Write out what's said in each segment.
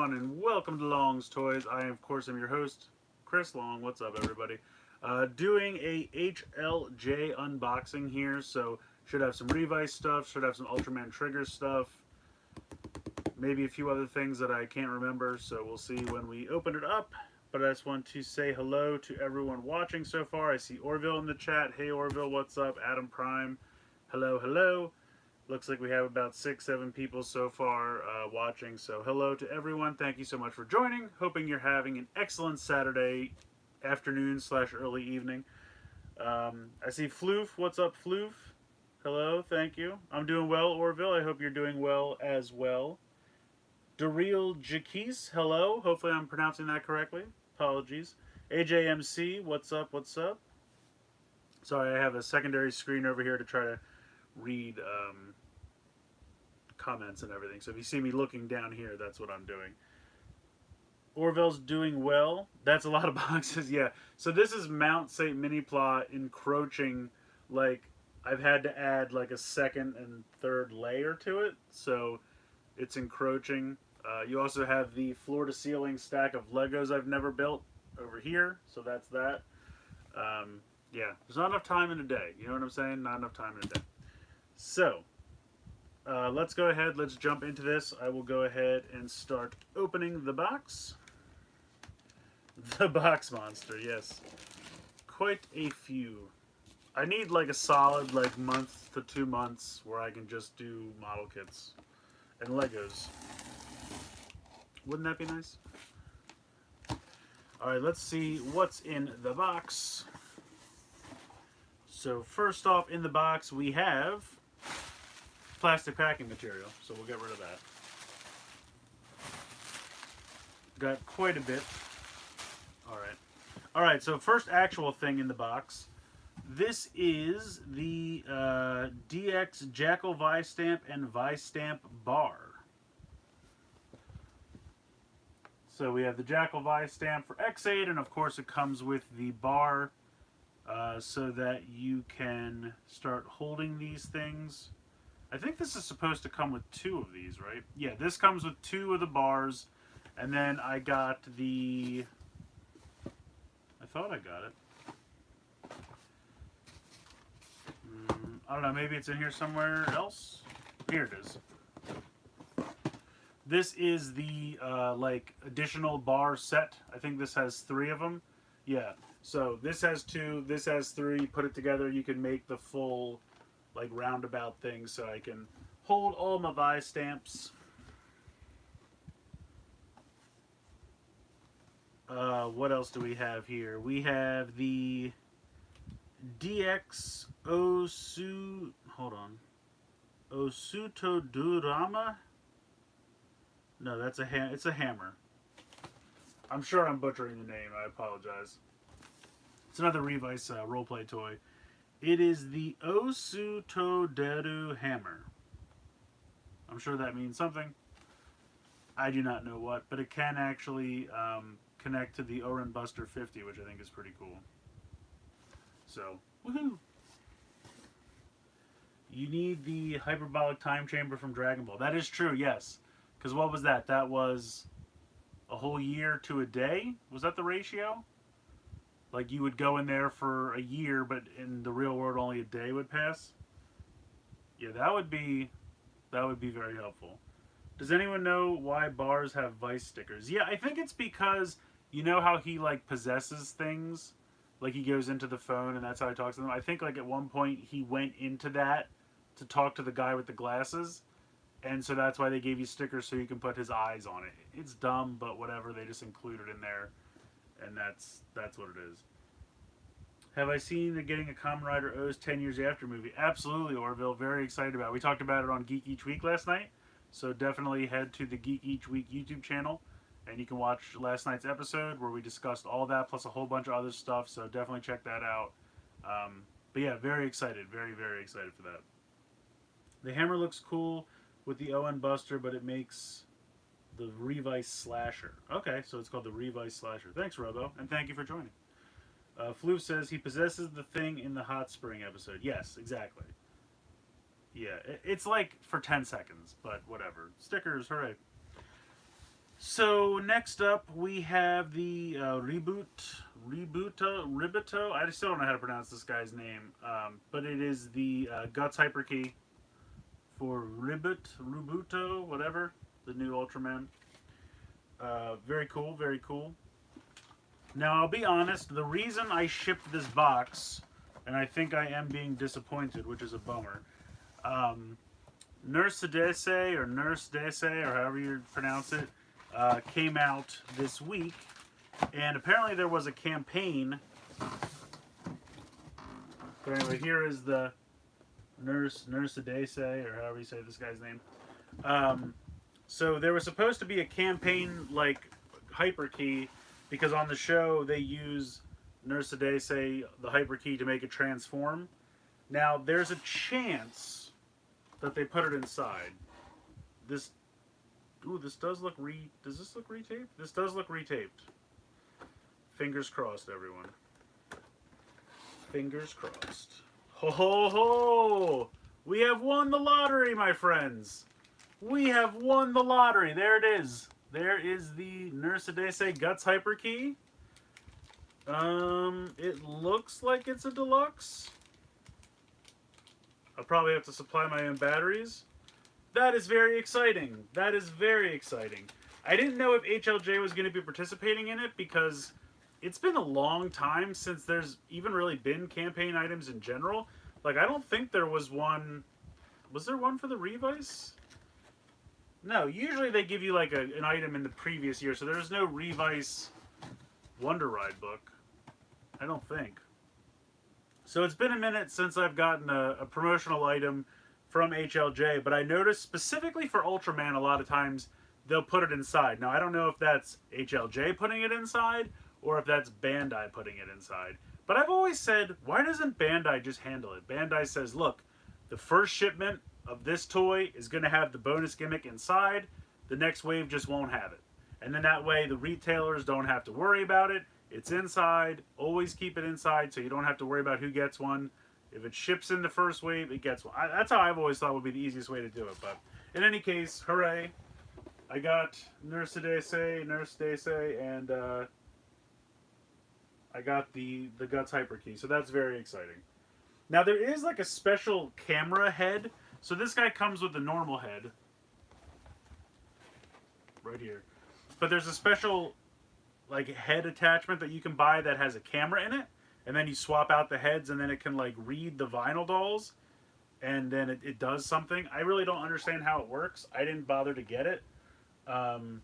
everyone, and welcome to Long's Toys. I, of course, am your host, Chris Long. What's up, everybody? Doing a HLJ unboxing here, so should have some Revice stuff, should have some Ultraman trigger stuff, maybe a few other things that I can't remember, so we'll see when we open it up. But I just want to say hello to everyone watching so far. I see Orville in the chat. Hey, Orville, what's up? Adam Prime, hello, hello. Looks like we have about 6-7 people so far watching. So hello to everyone. Thank you so much for joining. Hoping you're having an excellent Saturday afternoon / early evening. I see Floof. What's up, Floof? Hello. Thank you. I'm doing well, Orville. I hope you're doing well as well. Daryl Jakis. Hello. Hopefully I'm pronouncing that correctly. Apologies. AJMC. What's up? What's up? Sorry, I have a secondary screen over here to try to read comments and everything. So if you see me looking down here, that's what I'm doing. Orville's doing well. That's a lot of boxes. Yeah. So this is Mount St. Mini-Plot encroaching. Like, I've had to add like a second and third layer to it. So it's encroaching. You also have the floor-to-ceiling stack of Legos I've never built over here. So that's that. Yeah. There's not enough time in a day. You know what I'm saying? Not enough time in a day. So, let's go ahead, let's jump into this. I will go ahead and start opening the box. The box monster, yes. Quite a few. I need like a solid like month to 2 months where I can just do model kits and Legos. Wouldn't that be nice? Alright, let's see what's in the box. So first off in the box we have plastic packing material, so we'll get rid of that. Got quite a bit. Alright, so first actual thing in the box. This is the DX Jackal Vice Stamp and Vice Stamp bar. So we have the Jackal Vice Stamp for X8, and of course it comes with the bar so that you can start holding these things. I think this is supposed to come with 2 of these, right? Yeah, this comes with 2 of the bars. And then I got the... I thought I got it. I don't know, maybe it's in here somewhere else? Here it is. This is the, like, additional bar set. I think this has 3 of them. Yeah, so this has 2, this has 3. Put it together, you can make the full... like roundabout things so I can hold all my Vice stamps. What else do we have here? We have the DX Osutodurama. No, that's it's a hammer. I'm sure I'm butchering the name. I apologize. It's another Revice roleplay toy. It is the Osutoderu hammer. I'm sure that means something. I do not know what, but it can actually connect to the Oren Buster 50, which I think is pretty cool. So, woohoo! You need the hyperbolic time chamber from Dragon Ball. That is true, yes. Because what was that? That was a whole year to a day? Was that the ratio? Like you would go in there for a year, but in the real world only a day would pass? Yeah, that would be very helpful. Does anyone know why bars have Vice stickers? Yeah, I think it's because you know how he like possesses things? Like he goes into the phone and that's how he talks to them. I think like at one point he went into that to talk to the guy with the glasses. And so that's why they gave you stickers so you can put his eyes on it. It's dumb, but whatever, they just include it in there. And that's what it is. Have I seen the Getting a Kamen Rider O's 10 Years After movie? Absolutely, Orville. Very excited about it. We talked about it on Geek Each Week last night. So definitely head to the Geek Each Week YouTube channel. And you can watch last night's episode where we discussed all that plus a whole bunch of other stuff. So definitely check that out. But yeah, very excited. Very, very excited for that. The hammer looks cool with the ON Buster, but it makes... the Revice Slasher. Okay, so it's called the Revice Slasher. Thanks, Robo, and thank you for joining. Floof says he possesses the thing in the hot spring episode. Yes, exactly. Yeah, it's like for 10 seconds, but whatever. Stickers, hooray. So next up we have the Ributo. I still don't know how to pronounce this guy's name, but it is the Guts Hyper Key for Ributo, whatever, the new Ultraman. Very cool, very cool. Now I'll be honest, the reason I shipped this box, and I think I am being disappointed, which is a bummer. Nurse Dese or Nurse Dese or however you pronounce it, came out this week, and apparently there was a campaign. But anyway, here is the Nurse Dese or however you say this guy's name. So there was supposed to be a campaign like hyper key, because on the show they use Nurse Dese, the hyper key, to make it transform. Now there's a chance that they put it inside. This does look does this look retaped? This does look retaped. Fingers crossed, everyone. Fingers crossed. Ho ho ho! We have won the lottery, my friends. We have won the lottery. There it is. There is the Nurse Dese Guts Hyper Key. It looks like it's a deluxe. I'll probably have to supply my own batteries. That is very exciting. That is very exciting. I didn't know if HLJ was going to be participating in it because it's been a long time since there's even really been campaign items in general. Like, I don't think there was one. Was there one for the Revice? No, usually they give you like an item in the previous year, so there's no Revice Wonder Ride book. I don't think. So it's been a minute since I've gotten a promotional item from HLJ, but I noticed specifically for Ultraman, a lot of times they'll put it inside. Now, I don't know if that's HLJ putting it inside or if that's Bandai putting it inside. But I've always said, why doesn't Bandai just handle it? Bandai says, look, the first shipment of this toy is going to have the bonus gimmick inside. The next wave just won't have it. And then that way the retailers don't have to worry about it. It's inside. Always keep it inside so you don't have to worry about who gets one. If it ships in the first wave, it gets one. That's how I've always thought would be the easiest way to do it. But in any case, hooray. I got Nurse Dese, and I got the Guts Hyper Key. So that's very exciting. Now there is like a special camera head. So this guy comes with the normal head. Right here. But there's a special like head attachment that you can buy that has a camera in it, and then you swap out the heads, and then it can like read the vinyl dolls, and then it does something. I really don't understand how it works. I didn't bother to get it because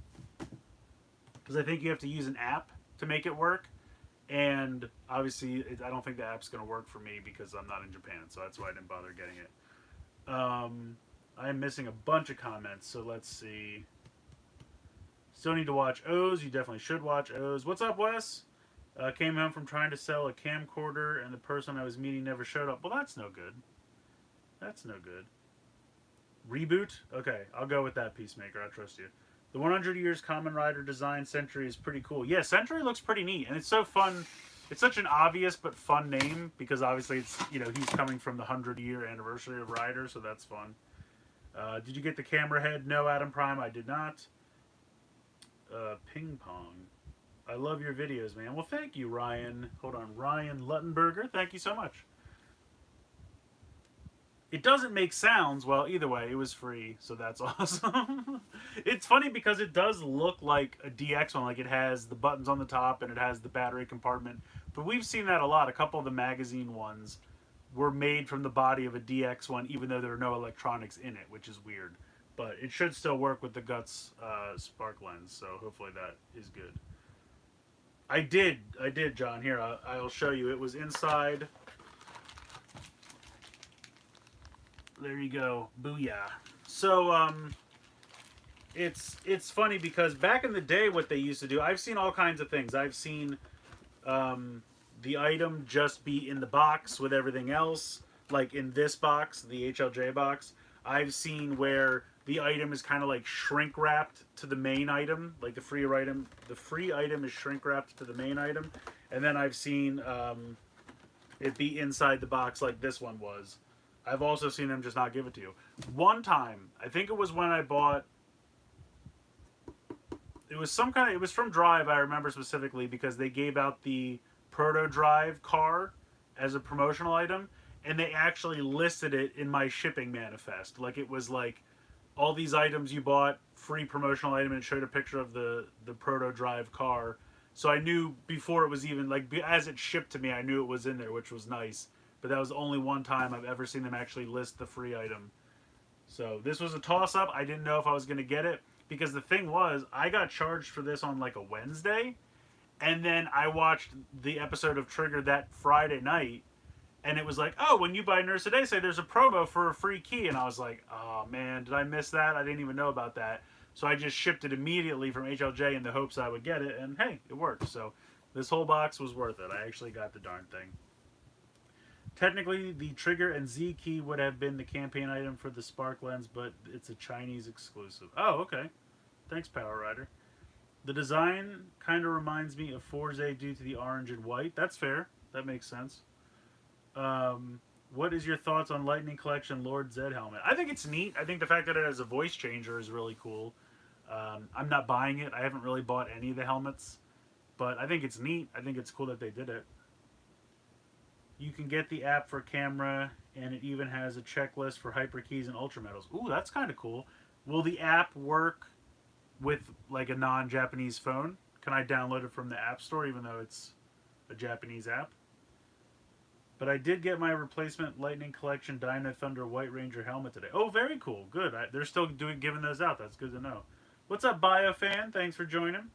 I think you have to use an app to make it work, and obviously I don't think the app's going to work for me because I'm not in Japan, so that's why I didn't bother getting it. I am missing a bunch of comments, so let's see. Still need to watch O's. You definitely should watch O's. What's up, Wes? Came home from trying to sell a camcorder, and the person I was meeting never showed up. Well, that's no good. That's no good. Reboot? Okay, I'll go with that, Peacemaker. I trust you. The 100 Years Kamen Rider design Century is pretty cool. Yeah, Century looks pretty neat, and it's so fun. It's such an obvious but fun name because obviously it's, you know, he's coming from the 100-year anniversary of Rider, so that's fun. Did you get the camera head? No, Adam Prime, I did not. Ping pong. I love your videos, man. Well, thank you, Ryan. Hold on, Ryan Luttenberger. Thank you so much. It doesn't make sounds. Well, either way, it was free, so that's awesome. It's funny because it does look like a DX one. Like it has the buttons on the top and it has the battery compartment. But we've seen that a lot. A couple of the magazine ones were made from the body of a DX one, even though there are no electronics in it, which is weird. But it should still work with the Guts spark lens, so hopefully that is good. I did, John. Here, I'll show you. It was inside. There you go. Booyah. So, it's funny because back in the day what they used to do, I've seen all kinds of things. I've seen the item just be in the box with everything else, like in this box, the HLJ box. I've seen where the item is kind of like shrink wrapped to the main item, like the free item. The free item is shrink wrapped to the main item, and then I've seen it be inside the box like this one was. I've also seen them just not give it to you. One time, I think it was when I bought it was some kind of, it was from Drive, I remember specifically, because they gave out the Proto Drive car as a promotional item, and they actually listed it in my shipping manifest. Like, it was like all these items you bought, free promotional item, and it showed a picture of the Proto Drive car. So I knew before it was even, like, as it shipped to me, I knew it was in there, which was nice. But that was only one time I've ever seen them actually list the free item. So this was a toss-up. I didn't know if I was going to get it, because the thing was, I got charged for this on like a Wednesday, and then I watched the episode of Trigger that Friday night, and it was like, oh, when you buy Nurse Today, say there's a promo for a free key. And I was like, oh man, did I miss that? I didn't even know about that. So I just shipped it immediately from HLJ in the hopes I would get it, and hey, it worked. So this whole box was worth it. I actually got the darn thing. Technically, the Trigger and Z key would have been the campaign item for the Spark lens, but it's a Chinese exclusive. Oh, okay. Thanks, Power Rider. The design kind of reminds me of Forze due to the orange and white. That's fair. That makes sense. What is your thoughts on Lightning Collection Lord Zed helmet? I think it's neat. I think the fact that it has a voice changer is really cool. I'm not buying it. I haven't really bought any of the helmets, but I think it's neat. I think it's cool that they did it. You can get the app for camera, and it even has a checklist for hyper keys and ultra metals. Ooh, that's kind of cool. Will the app work with like a non-Japanese phone? Can I download it from the App Store, even though it's a Japanese app? But I did get my replacement Lightning Collection Dino Thunder White Ranger helmet today. Oh, very cool. Good. They're still giving those out. That's good to know. What's up, BioFan? Thanks for joining.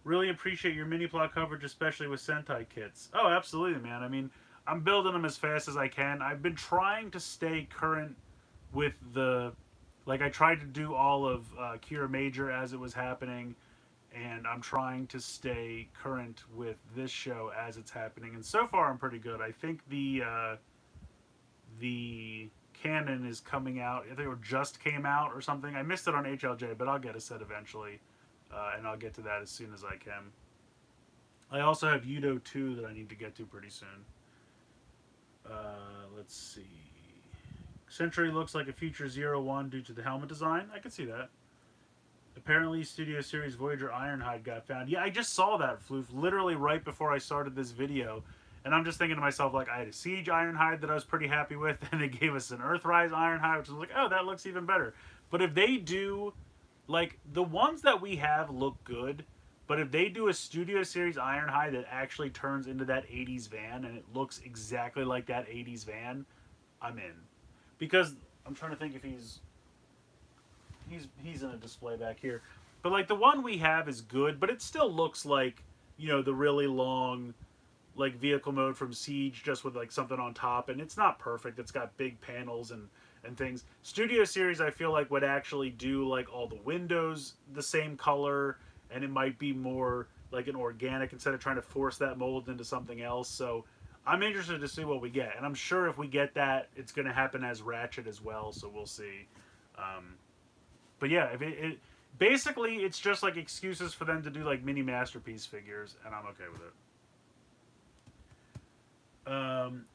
Really appreciate your mini plot coverage, especially with Sentai kits. Oh, absolutely, man. I mean, I'm building them as fast as I can. I've been trying to stay current with the... Like, I tried to do all of Kira Major as it was happening, and I'm trying to stay current with this show as it's happening. And so far, I'm pretty good. I think the canon is coming out. I think it just came out or something. I missed it on HLJ, but I'll get a set eventually, and I'll get to that as soon as I can. I also have Yudo 2 that I need to get to pretty soon. Let's see. Century looks like a future 01 due to the helmet design. I can see that. Apparently, Studio Series Voyager Ironhide got found. Yeah, I just saw that, Floof, literally right before I started this video. And I'm just thinking to myself, like, I had a Siege Ironhide that I was pretty happy with, and they gave us an Earthrise Ironhide, which was like, oh, that looks even better. But if they do, like, the ones that we have look good, but if they do a Studio Series Ironhide that actually turns into that 80s van, and it looks exactly like that 80s van, I'm in. Because, I'm trying to think if he's in a display back here. But, like, the one we have is good, but it still looks like, you know, the really long, like, vehicle mode from Siege, just with, like, something on top. And it's not perfect. It's got big panels and things. Studio Series, I feel like, would actually do, like, all the windows the same color, and it might be more, like, an organic instead of trying to force that mold into something else. So, I'm interested to see what we get. And I'm sure if we get that, it's going to happen as Ratchet as well, so we'll see. But yeah, if it basically, it's just like excuses for them to do like mini masterpiece figures, and I'm okay with it.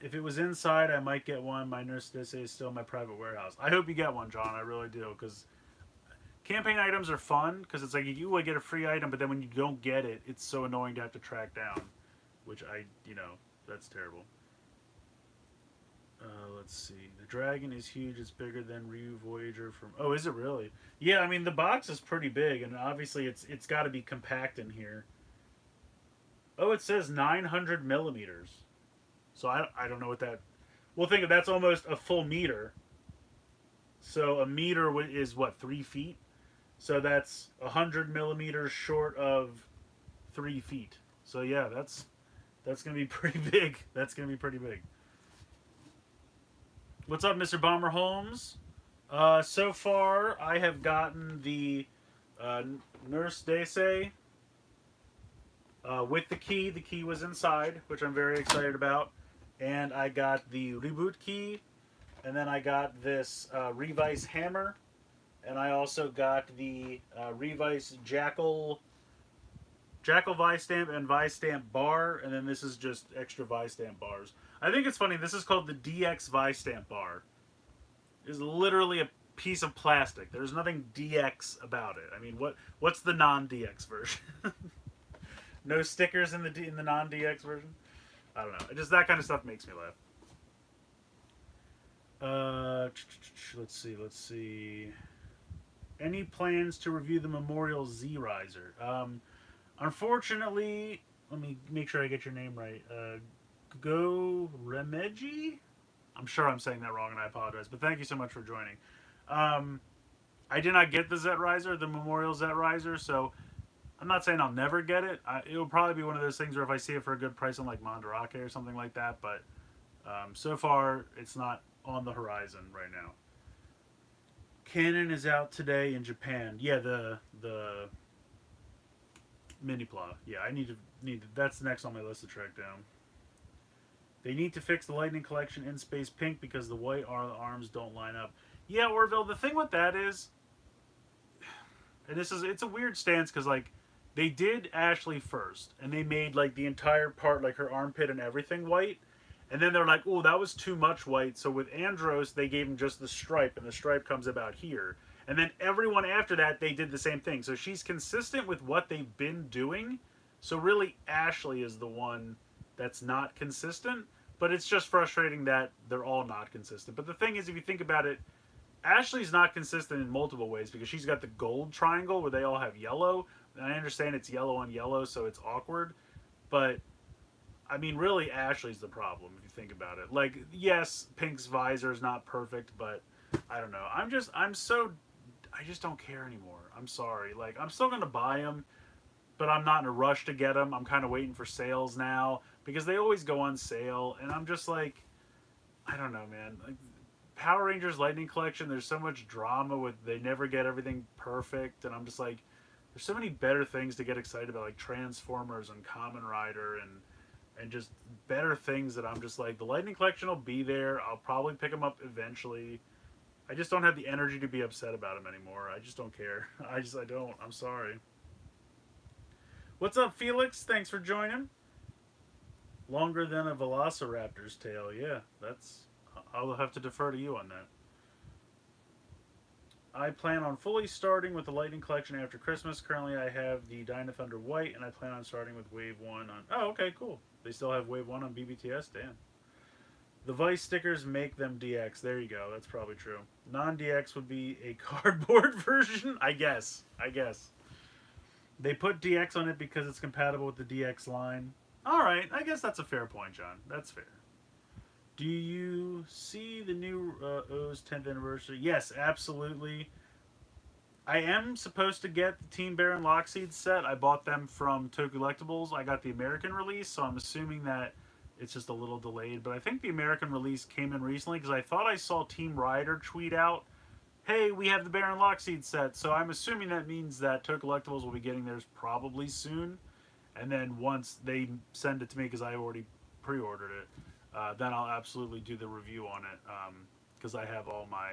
If it was inside, I might get one. My nurse does say it's still in my private warehouse. I hope you get one, John. I really do, because campaign items are fun, because it's like you would get a free item, but then when you don't get it, it's so annoying to have to track down, which that's terrible. Let's see. The dragon is huge. It's bigger than Ryu Voyager from... Oh, is it really? Yeah, I mean, the box is pretty big, and obviously it's got to be compact in here. Oh, it says 900 millimeters. So I don't know what that... Well, think of that's almost a full meter. So a meter is, what, 3 feet? So that's 100 millimeters short of 3 feet. So yeah, that's going to be pretty big. That's going to be pretty big. What's up, Mr. Bomber Holmes? So far, I have gotten the Nurse Daisei with the key. The key was inside, which I'm very excited about. And I got the Reboot key. And then I got this Revice hammer. And I also got the Revice Jackal Vice Stamp and Vice Stamp bar. And then this is just extra Vice Stamp bars. I think it's funny, this is called the DX Vice Stamp bar. It's literally a piece of plastic. There's nothing DX about it. I mean, what's the non-DX version? No stickers in the non-DX version. I don't know. Just that kind of stuff makes me laugh. Let's see. Any plans to review the Memorial Z Riser? Unfortunately, let me make sure I get your name right. Go Remeji? I'm sure I'm saying that wrong and I apologize, but thank you so much for joining. I did not get the Z Riser, the Memorial Z Riser, so I'm not saying I'll never get it. It'll probably be one of those things where if I see it for a good price on like Mandarake or something like that, but so far it's not on the horizon right now. Kamen is out today in Japan. Yeah, the mini pla. Yeah, I need to. That's next on my list to track down. They need to fix the Lightning Collection in Space Pink because the white arms don't line up. Yeah, Orville. The thing with that is, and it's a weird stance because like they did Ashley first, and they made like the entire part, like her armpit and everything white. And then they're like, oh, that was too much white. So with Andros, they gave him just the stripe, and the stripe comes about here. And then everyone after that, they did the same thing. So she's consistent with what they've been doing. So really, Ashley is the one that's not consistent. But it's just frustrating that they're all not consistent. But the thing is, if you think about it, Ashley's not consistent in multiple ways because she's got the gold triangle where they all have yellow. And I understand it's yellow on yellow, so it's awkward. But I mean, really, Ashley's the problem if you think about it. Like, yes, Pink's visor is not perfect, but I don't know. I just don't care anymore. I'm sorry. Like, I'm still going to buy them, but I'm not in a rush to get them. I'm kind of waiting for sales now because they always go on sale. And I'm just like, I don't know, man. Like, Power Rangers Lightning Collection, there's so much drama with they never get everything perfect. And I'm just like, there's so many better things to get excited about, like Transformers and Kamen Rider and just better things that I'm just like, the Lightning Collection will be there. I'll probably pick them up eventually. I just don't have the energy to be upset about them anymore. I just don't care. I don't. I'm sorry. What's up, Felix? Thanks for joining. Longer than a Velociraptor's tail. Yeah, I'll have to defer to you on that. I plan on fully starting with the Lightning Collection after Christmas. Currently, I have the Dyna Thunder White, and I plan on starting with Wave 1 on... Oh, okay, cool. They still have Wave 1 on BBTS? Damn. The Vice stickers make them DX. There you go. That's probably true. Non-DX would be a cardboard version? I guess. They put DX on it because it's compatible with the DX line. Alright, I guess that's a fair point, John. That's fair. Do you see the new O's 10th anniversary? Yes, absolutely. I am supposed to get the Team Baron Lockseed set. I bought them from Toku Collectibles. I got the American release, so I'm assuming that it's just a little delayed. But I think the American release came in recently because I thought I saw Team Rider tweet out, hey, we have the Baron Lockseed set. So I'm assuming that means that Toku Collectibles will be getting theirs probably soon. And then once they send it to me, because I already pre-ordered it, then I'll absolutely do the review on it because I have all my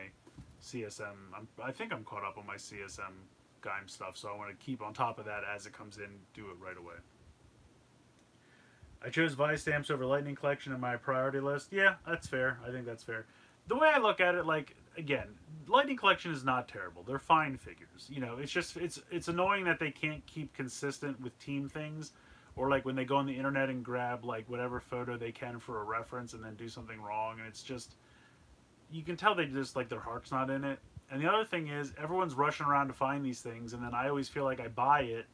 CSM. I think I'm caught up on my CSM Gaim stuff, so I want to keep on top of that as it comes in, do it right away. I chose Vice stamps over Lightning Collection in my priority list. Yeah, that's fair. I think that's fair. The way I look at it, like, again, Lightning Collection is not terrible. They're fine figures. You know, it's just, it's annoying that they can't keep consistent with team things. Or like when they go on the internet and grab like whatever photo they can for a reference and then do something wrong. And it's just, you can tell they just like their heart's not in it. And the other thing is everyone's rushing around to find these things. And then I always feel like I buy it.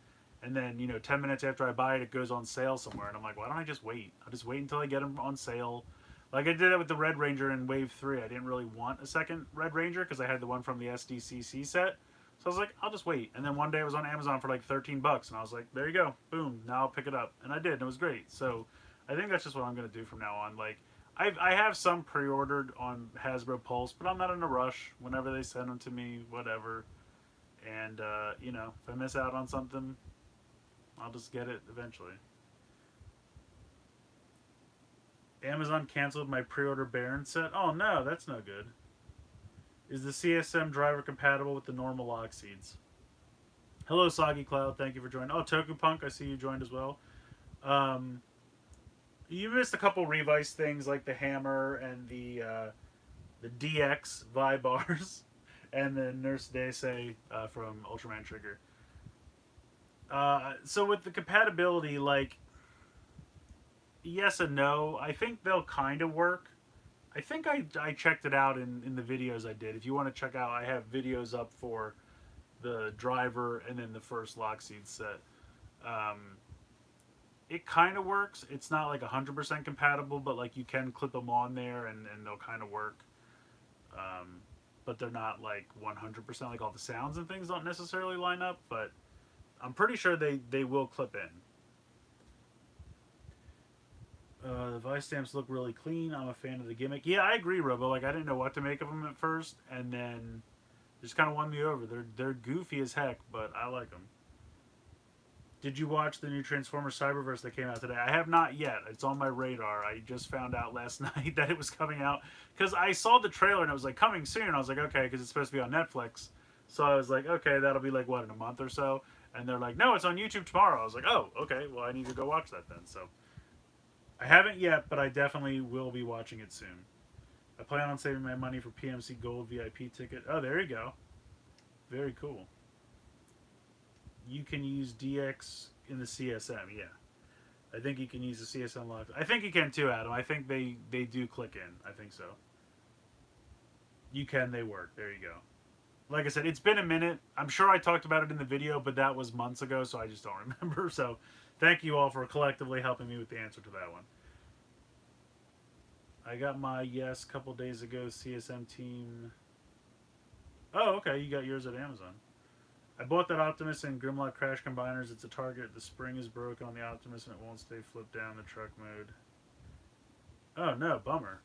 And then, 10 minutes after I buy it, it goes on sale somewhere. And I'm like, why don't I just wait? I'll just wait until I get them on sale. Like I did it with the Red Ranger in Wave 3. I didn't really want a second Red Ranger because I had the one from the SDCC set. So I was like, I'll just wait. And then one day it was on Amazon for like $13. And I was like, there you go. Boom. Now I'll pick it up. And I did. And it was great. So I think that's just what I'm going to do from now on. Like, I have some pre-ordered on Hasbro Pulse, but I'm not in a rush. Whenever they send them to me, whatever. And, if I miss out on something, I'll just get it eventually. Amazon canceled my pre-order Baron set. Oh, no. That's no good. Is the CSM driver compatible with the normal Lockseeds? Hello, Soggy Cloud. Thank you for joining. Oh, Toku Punk, I see you joined as well. You missed a couple Revice things like the hammer and the DX Vibars. and then Nurse Daisei from Ultraman Trigger. So with the compatibility, like, yes and no. I think they'll kind of work. I think I checked it out in the videos I did. If you want to check out, I have videos up for the driver and then the first lock seed set. Um, it kind of works. It's not like 100% compatible, but like you can clip them on there and they'll kind of work. Um, but they're not like 100%. Like all the sounds and things don't necessarily line up, but I'm pretty sure they will clip in. The Vice stamps look really clean. I'm a fan of the gimmick. Yeah, I agree, Robo. Like I didn't know what to make of them at first, and then just kind of won me over. They're goofy as heck, but I like them. Did you watch the new Transformers Cyberverse that came out today? I have not yet. It's on my radar. I just found out last night that it was coming out because I saw the trailer and it was like coming soon. I was like, okay, because it's supposed to be on Netflix. So I was like, okay, that'll be like what, in a month or so. And they're like, no, it's on YouTube tomorrow. I was like, oh, okay, well I need to go watch that then. So I haven't yet, but I definitely will be watching it soon. I plan on saving my money for PMC Gold VIP ticket. Oh, there you go. Very cool. You can use DX in the CSM, yeah. I think you can use the CSM lock. I think you can too, Adam. I think they do click in. I think so. You can, they work. There you go. Like I said, it's been a minute. I'm sure I talked about it in the video, but that was months ago, so I just don't remember. So thank you all for collectively helping me with the answer to that one. I got my yes a couple days ago, CSM team. Oh, okay. You got yours at Amazon. I bought that Optimus and Grimlock Crash Combiners. It's a Target. The spring is broken on the Optimus and it won't stay flipped down the truck mode. Oh, no. Bummer.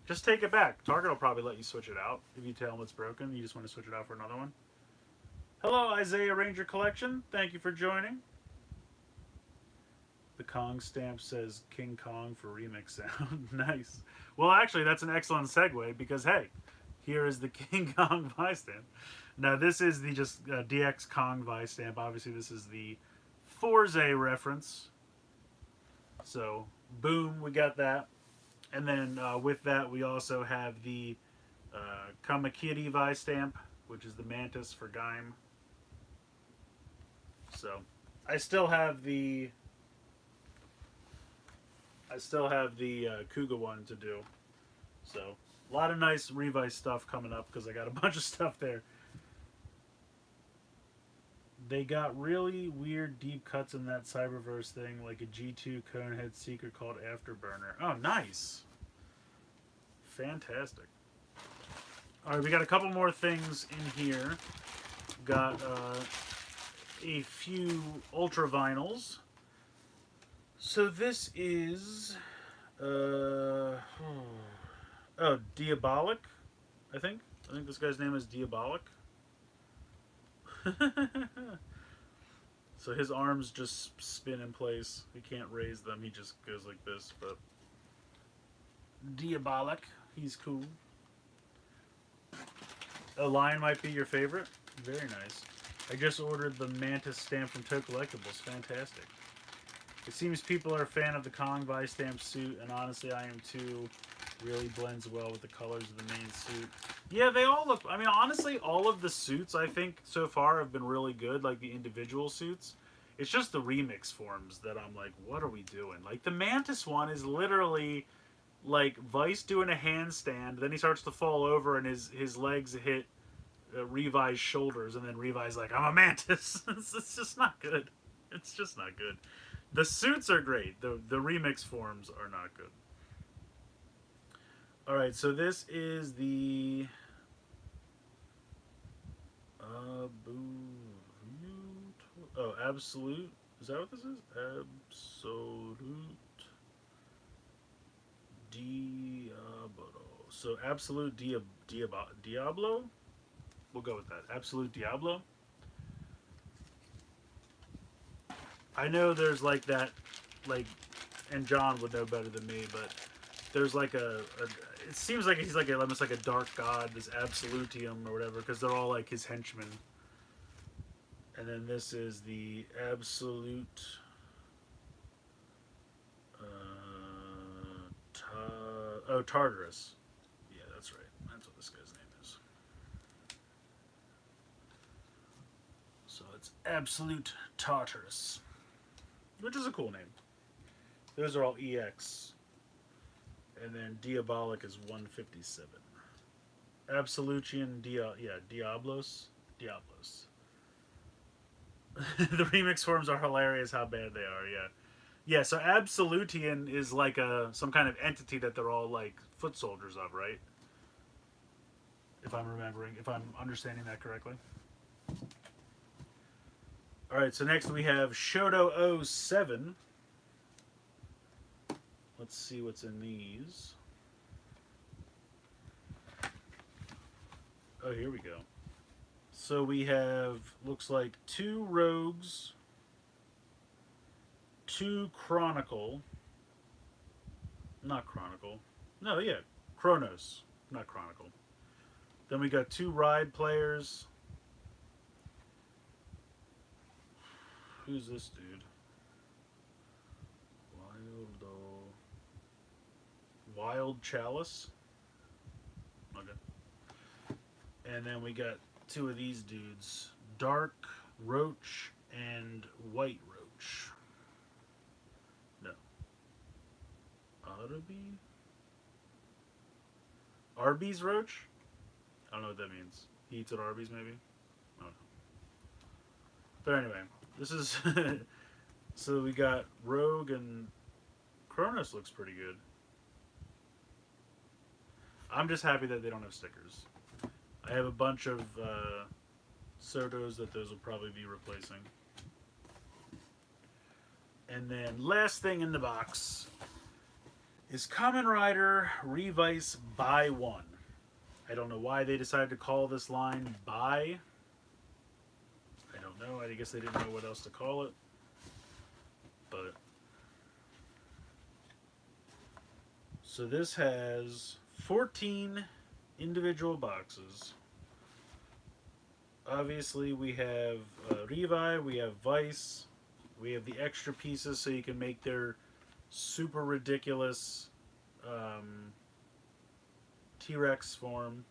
Just take it back. Target will probably let you switch it out. If you tell them it's broken, you just want to switch it out for another one. Hello, Isaiah Ranger Collection. Thank you for joining. The Kong stamp says King Kong for remix sound. Nice. Well, actually, that's an excellent segue because, hey, here is the King Kong Vice stamp. Now, this is the just DX Kong Vice stamp. Obviously, this is the Forze reference. So, boom, we got that. And then with that, we also have the Kamakiri Vice stamp, which is the Mantis for Gaim. So, I still have the Kuga one to do. So, a lot of nice Revice stuff coming up because I got a bunch of stuff there. They got really weird deep cuts in that Cyberverse thing, like a G2 Conehead secret called Afterburner. Oh, nice. Fantastic. Alright, we got a couple more things in here. Got a few Ultra Vinyls. So this is... oh, Diabolic, I think. I think this guy's name is Diabolic. So his arms just spin in place. He can't raise them. He just goes like this. But Diabolic, he's cool. A lion might be your favorite. Very nice. I just ordered the Mantis stamp from Toe Collectibles. Fantastic. It seems people are a fan of the Kong Vice stamp suit, and honestly, I am too. Really blends well with the colors of the main suit. Yeah, they all look... I mean, honestly, all of the suits, I think, so far have been really good, like the individual suits. It's just the remix forms that I'm like, what are we doing? Like, the Mantis one is literally, like, Vice doing a handstand, then he starts to fall over and his legs hit Revi's shoulders, and then Revi's like, I'm a Mantis. It's just not good. It's just not good. The suits are great. The remix forms are not good. Alright, so this is the Absolute. Is that what this is? Absolute Diablo. So Absolute Diablo? We'll go with that. Absolute Diablo. I know there's like that, like, and John would know better than me, but there's like it seems like he's like almost like a dark god, this Absolutium or whatever, because they're all like his henchmen. And then this is the Absolute Tartarus. Yeah, that's right. That's what this guy's name is. Absolute Tartarus, which is a cool name. Those are all EX. And then Diabolic is 157. Absolutian, Diablos. Diablos. The remix forms are hilarious how bad they are, yeah. Yeah, so Absolutian is like some kind of entity that they're all like foot soldiers of, right? If I'm understanding that correctly. Alright, so next we have Sodo 07. Let's see what's in these. Oh, here we go. So we have, looks like 2 Rogues, 2 Chronicle. Not Chronicle. No, yeah. Chronos. Not Chronicle. Then we got 2 Ride players. Who's this dude? Wild Chalice. Okay. And then we got 2 of these dudes. Dark Roach and White Roach. No. Arby's Roach? I don't know what that means. He eats at Arby's, maybe? I don't know. But anyway, this is... So we got Rogue and... Kronos looks pretty good. I'm just happy that they don't have stickers. I have a bunch of Sodos that those will probably be replacing. And then last thing in the box is Kamen Rider Revice Buy One. I don't know why they decided to call this line Buy. I don't know. I guess they didn't know what else to call it. But so this has 14 individual boxes. Obviously we have Revice, we have Vice, we have the extra pieces so you can make their super ridiculous T-Rex form.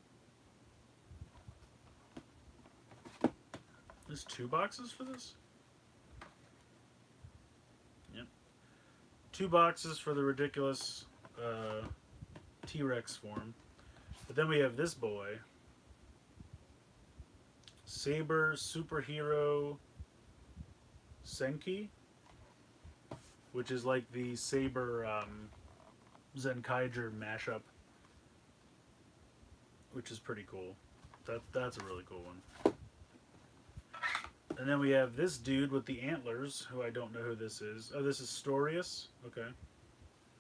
There's 2 boxes for this? Yep. 2 boxes for the ridiculous T-Rex form. But then we have this boy. Saber Superhero Senki, which is like the Saber Zenkaiger mashup, which is pretty cool. That's a really cool one. And then we have this dude with the antlers, who I don't know who this is. Oh, this is Storius. Okay.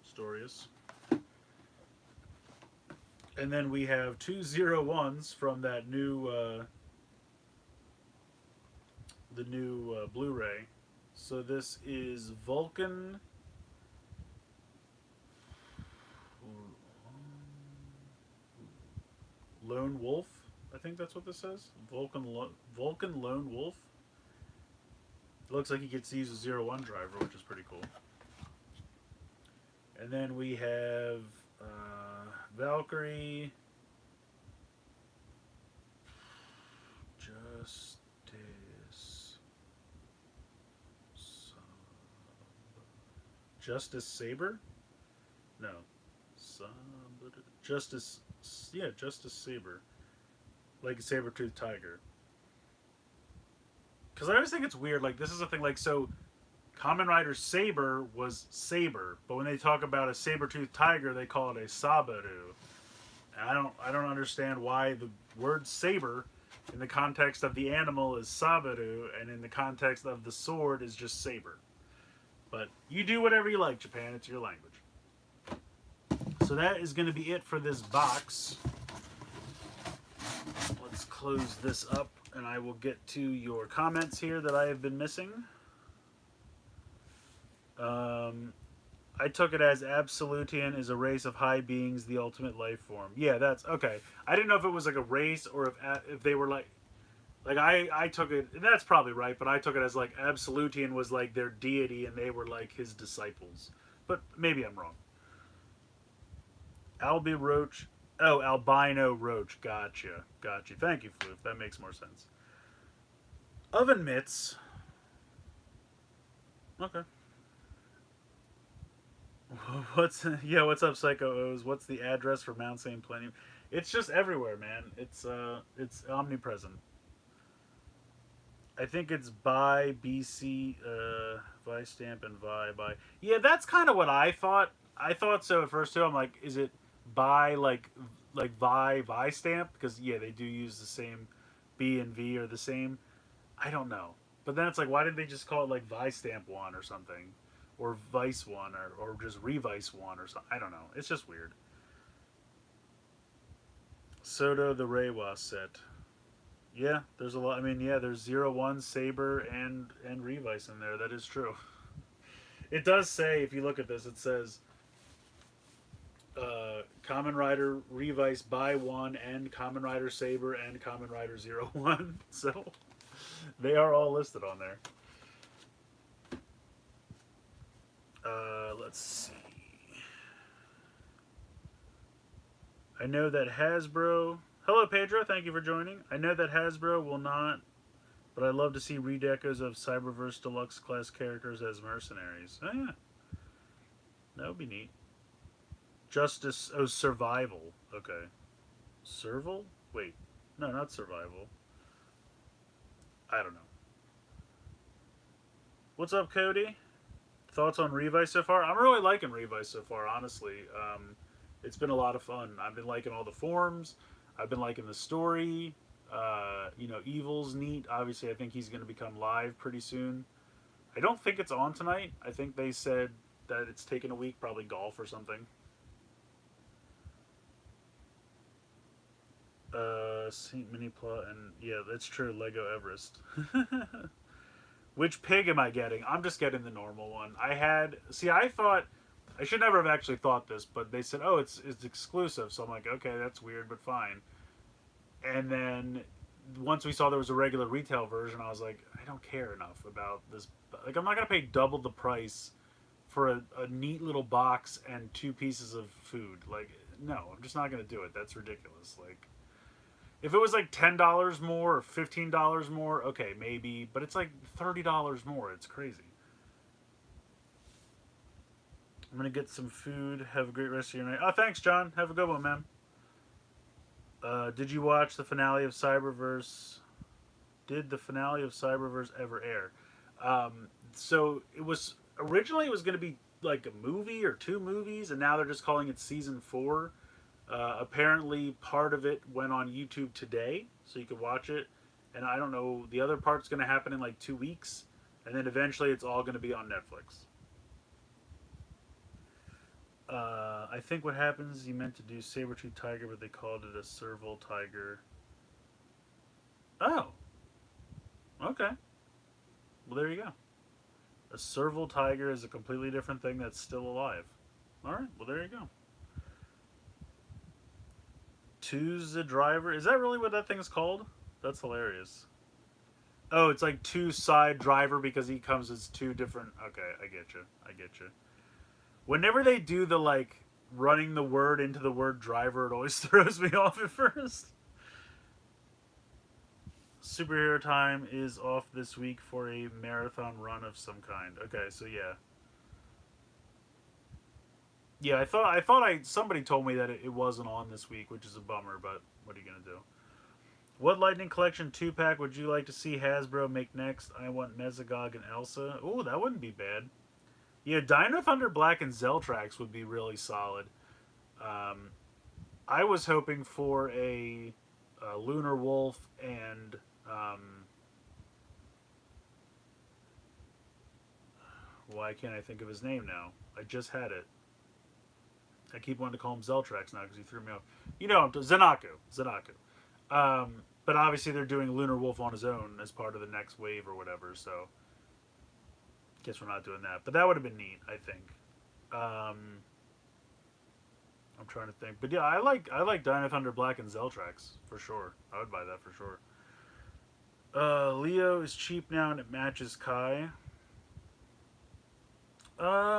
Storius. And then we have 2 01s from that new, the new Blu-ray. So this is Vulcan. Lone Wolf. I think that's what this says. Vulcan Lone Wolf. It looks like he gets to use a 01 driver, which is pretty cool. And then we have Valkyrie, Justice Saber? No. Justice Saber. Like a saber-toothed tiger. Because I always think it's weird, like, this is a thing, like, so, Kamen Rider Saber was Saber, but when they talk about a saber-toothed tiger, they call it a Sabaru. And I don't understand why the word saber, in the context of the animal, is Sabaru, and in the context of the sword is just saber. But you do whatever you like, Japan, it's your language. So that is going to be it for this box. Let's close this up, and I will get to your comments here that I have been missing. I took it as Absolutian is a race of high beings, the ultimate life form. Yeah, that's okay. I didn't know if it was like a race or if they were like I took it, and that's probably right, but I took it as like Absolutian was like their deity and they were like his disciples. But maybe I'm wrong. Albino Roach. Gotcha. Thank you, Floof. That makes more sense. Oven Mitts Okay. What's up, Psycho O's? What's the address for Mount St. Plenty? It's just everywhere, man. It's omnipresent. I think it's by BC, Vi stamp and Vi by. Yeah, that's kind of what I thought. I thought so at first too. I'm like, is it by like Vi stamp? Because yeah, they do use the same B and V are the same. I don't know, but then it's like, why didn't they just call it like Vi stamp one or something, or Vice one, or just Revice one or something? I don't know. It's just weird. Sodo the Reiwa set. Yeah, there's a lot. I mean, yeah, there's 01, Saber, and Revice in there. That is true. It does say, if you look at this, it says Kamen Rider Revice by one and Kamen Rider Saber and Kamen Rider 01. So they are all listed on there. Let's see. I know that Hasbro. Hello, Pedro. Thank you for joining. I know that Hasbro will not, but I'd love to see redecos of Cyberverse Deluxe class characters as mercenaries. Oh, yeah. That would be neat. Justice. Oh, Survival. Okay. Serval? Wait. No, not Survival. I don't know. What's up, Cody? Thoughts on Revice so far? I'm really liking Revice so far, honestly. It's been a lot of fun. I've been liking all the forms. I've been liking the story. Evil's neat. Obviously, I think he's going to become live pretty soon. I don't think it's on tonight. I think they said that it's taken a week, probably golf or something. Saint Miniplot and yeah, that's true. Lego Everest. Which pig am I getting? I'm just getting the normal one. I thought I should never have actually thought this, but they said, "Oh, it's exclusive." So I'm like, "Okay, that's weird, but fine." And then once we saw there was a regular retail version, I was like, "I don't care enough about this. Like, I'm not gonna pay double the price for a neat little box and two pieces of food. Like, no, I'm just not gonna do it. That's ridiculous. Like, if it was like $10 more or $15 more, okay, maybe. But it's like $30 more. It's crazy. I'm gonna get some food. Have a great rest of your night. Oh, thanks, John. Have a good one, man. Did you watch the finale of Cyberverse? Did the finale of Cyberverse ever air? So it was originally it was going to be like a movie or two movies, and now they're just calling it season four. Apparently, part of it went on YouTube today, so you could watch it. And I don't know, the other part's going to happen in like 2 weeks, and then eventually it's all going to be on Netflix. I think what happens is you meant to do saber-tooth tiger, but they called it a serval tiger. Oh, okay. Well, there you go. A serval tiger is a completely different thing that's still alive. All right. Well, there you go. Two's the driver. Is that really what that thing's called? That's hilarious. Oh, it's like two side driver because he comes as two different. Okay, I get you. I get you. Whenever they do the like running the word into the word driver, it always throws me off at first. Superhero Time is off this week for a marathon run of some kind. Okay, so yeah. Yeah, I thought somebody told me that it wasn't on this week, which is a bummer, but what are you gonna do? What Lightning Collection 2-pack would you like to see Hasbro make next? I want Mesogog and Elsa. Ooh, that wouldn't be bad. Yeah, Dino Thunder Black and Zeltrax would be really solid. Um, I was hoping for a Lunar Wolf and why can't I think of his name now? I just had it. I keep wanting to call him Zeltrax now because he threw me off. You know, Zanaku. Zanaku. But obviously they're doing Lunar Wolf on his own as part of the next wave or whatever, so guess we're not doing that. But that would have been neat, I think. I'm trying to think. But yeah, I like Dino Thunder Black and Zeltrax for sure. I would buy that for sure. Leo is cheap now and it matches Kai.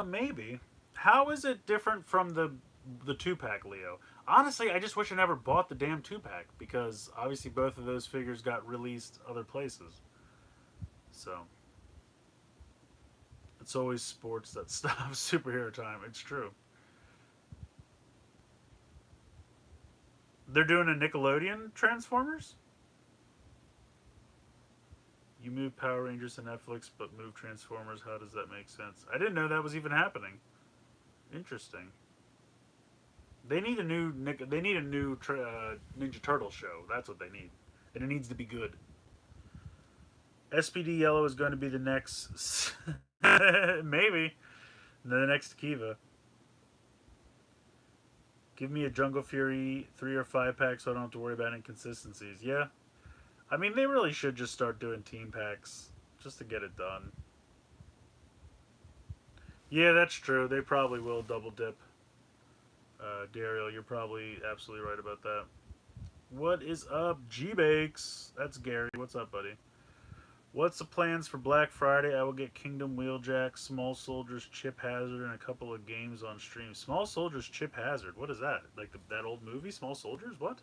Maybe. How is it different from the 2-pack Leo? Honestly, I just wish I never bought the damn 2-pack because obviously both of those figures got released other places. So It's always sports that stop superhero time. It's true. They're doing a Nickelodeon Transformers? You move Power Rangers to Netflix, but move Transformers. How does that make sense? I didn't know that was even happening. Interesting. They need a new Ninja Turtle show. That's what they need, and it needs to be good. SPD Yellow is going to be the next, maybe the next Kiva. Give me a Jungle Fury 3 or 5 pack so I don't have to worry about inconsistencies. Yeah, I mean they really should just start doing team packs just to get it done. Yeah, that's true. They probably will double dip. Daryl, you're probably absolutely right about that. What is up, G Bakes? That's Gary. What's up, buddy? What's the plans for Black Friday? I will get Kingdom Wheeljack, Small Soldiers, Chip Hazard, and a couple of games on stream. Small Soldiers, Chip Hazard. What is that? Like that old movie, Small Soldiers? What?